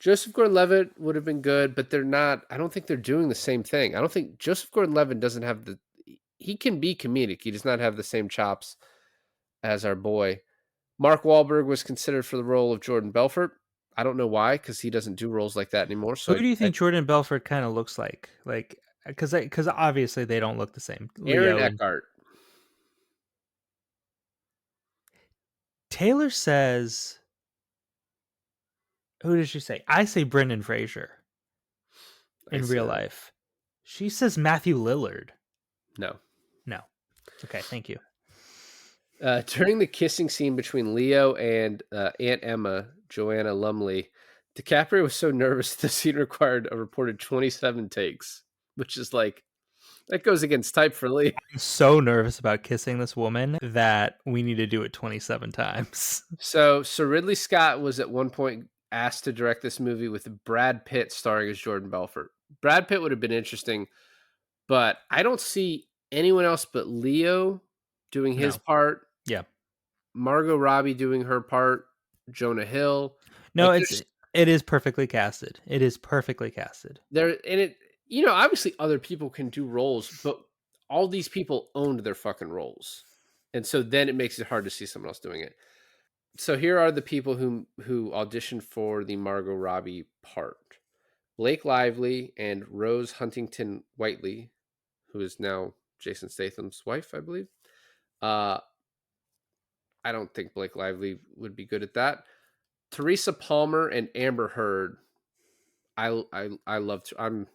Speaker 1: Joseph Gordon-Levitt would have been good, but they're not. I don't think they're doing the same thing. I don't think Joseph Gordon-Levitt doesn't have the. He can be comedic. He does not have the same chops as our boy. Mark Wahlberg was considered for the role of Jordan Belfort. I don't know why, because he doesn't do roles like that anymore. So
Speaker 2: who do you think Jordan Belfort kind of looks like? Like, because obviously they don't look the same.
Speaker 1: Aaron
Speaker 2: Leo
Speaker 1: Eckhart.
Speaker 2: Taylor says. Who did she say? I say Brendan Fraser. In real life, she says Matthew Lillard.
Speaker 1: No.
Speaker 2: Okay, thank you.
Speaker 1: During the kissing scene between Leo and Aunt Emma, Joanna Lumley, DiCaprio was so nervous the scene required a reported 27 takes, which is like, that goes against type for Lee.
Speaker 2: I'm so nervous about kissing this woman that we need to do it 27 times.
Speaker 1: So Ridley Scott was at one point asked to direct this movie with Brad Pitt starring as Jordan Belfort. Brad Pitt would have been interesting, but I don't see anyone else but Leo doing his part.
Speaker 2: Yeah.
Speaker 1: Margot Robbie doing her part. Jonah Hill.
Speaker 2: No,
Speaker 1: like,
Speaker 2: it is perfectly casted. It is perfectly casted.
Speaker 1: Obviously other people can do roles, but all these people owned their fucking roles. And so then it makes it hard to see someone else doing it. So here are the people who auditioned for the Margot Robbie part. Blake Lively and Rose Huntington Whiteley, who is now Jason Statham's wife, I believe. I don't think Blake Lively would be good at that. Teresa Palmer and Amber Heard. I love. I'm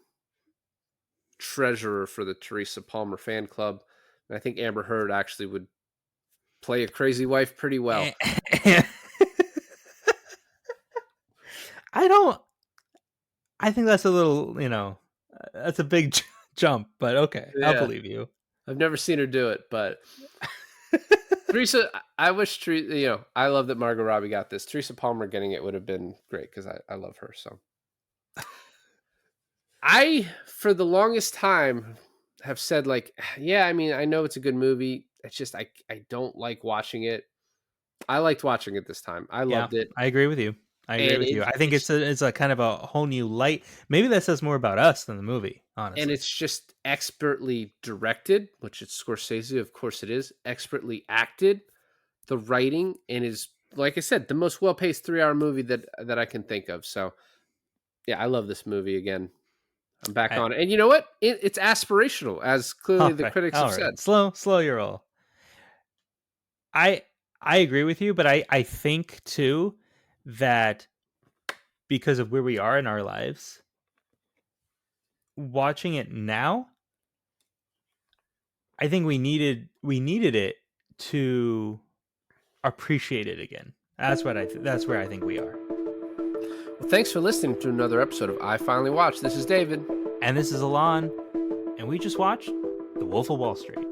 Speaker 1: treasurer for the Teresa Palmer fan club, and I think Amber Heard actually would play a crazy wife pretty well.
Speaker 2: I think that's a little, that's a big jump, but okay, yeah. I'll believe you.
Speaker 1: I've never seen her do it, but Teresa, I wish Teresa, I love that Margot Robbie got this. Teresa Palmer getting it would have been great because I love her. So I, for the longest time, have said like, yeah, I mean, I know it's a good movie. It's just, I don't like watching it. I liked watching it this time. I loved it.
Speaker 2: I agree with you. I think it's a kind of a whole new light. Maybe that says more about us than the movie, honestly.
Speaker 1: And it's just expertly directed, which it's Scorsese, of course it is. Expertly acted. The writing and is like I said, the most well-paced 3-hour movie that I can think of. So, yeah, I love this movie again. I'm back
Speaker 2: I,
Speaker 1: on it. And you know what? It's aspirational, as clearly the critics
Speaker 2: all
Speaker 1: have
Speaker 2: right.
Speaker 1: said.
Speaker 2: Slow your roll. I I agree with you, but I think too that because of where we are in our lives, watching it now, I think we needed it to appreciate it again. That's what that's where I think we are.
Speaker 1: Well, thanks for listening to another episode of I Finally Watched. This is David.
Speaker 2: And this is Alon, and we just watched The Wolf of Wall Street.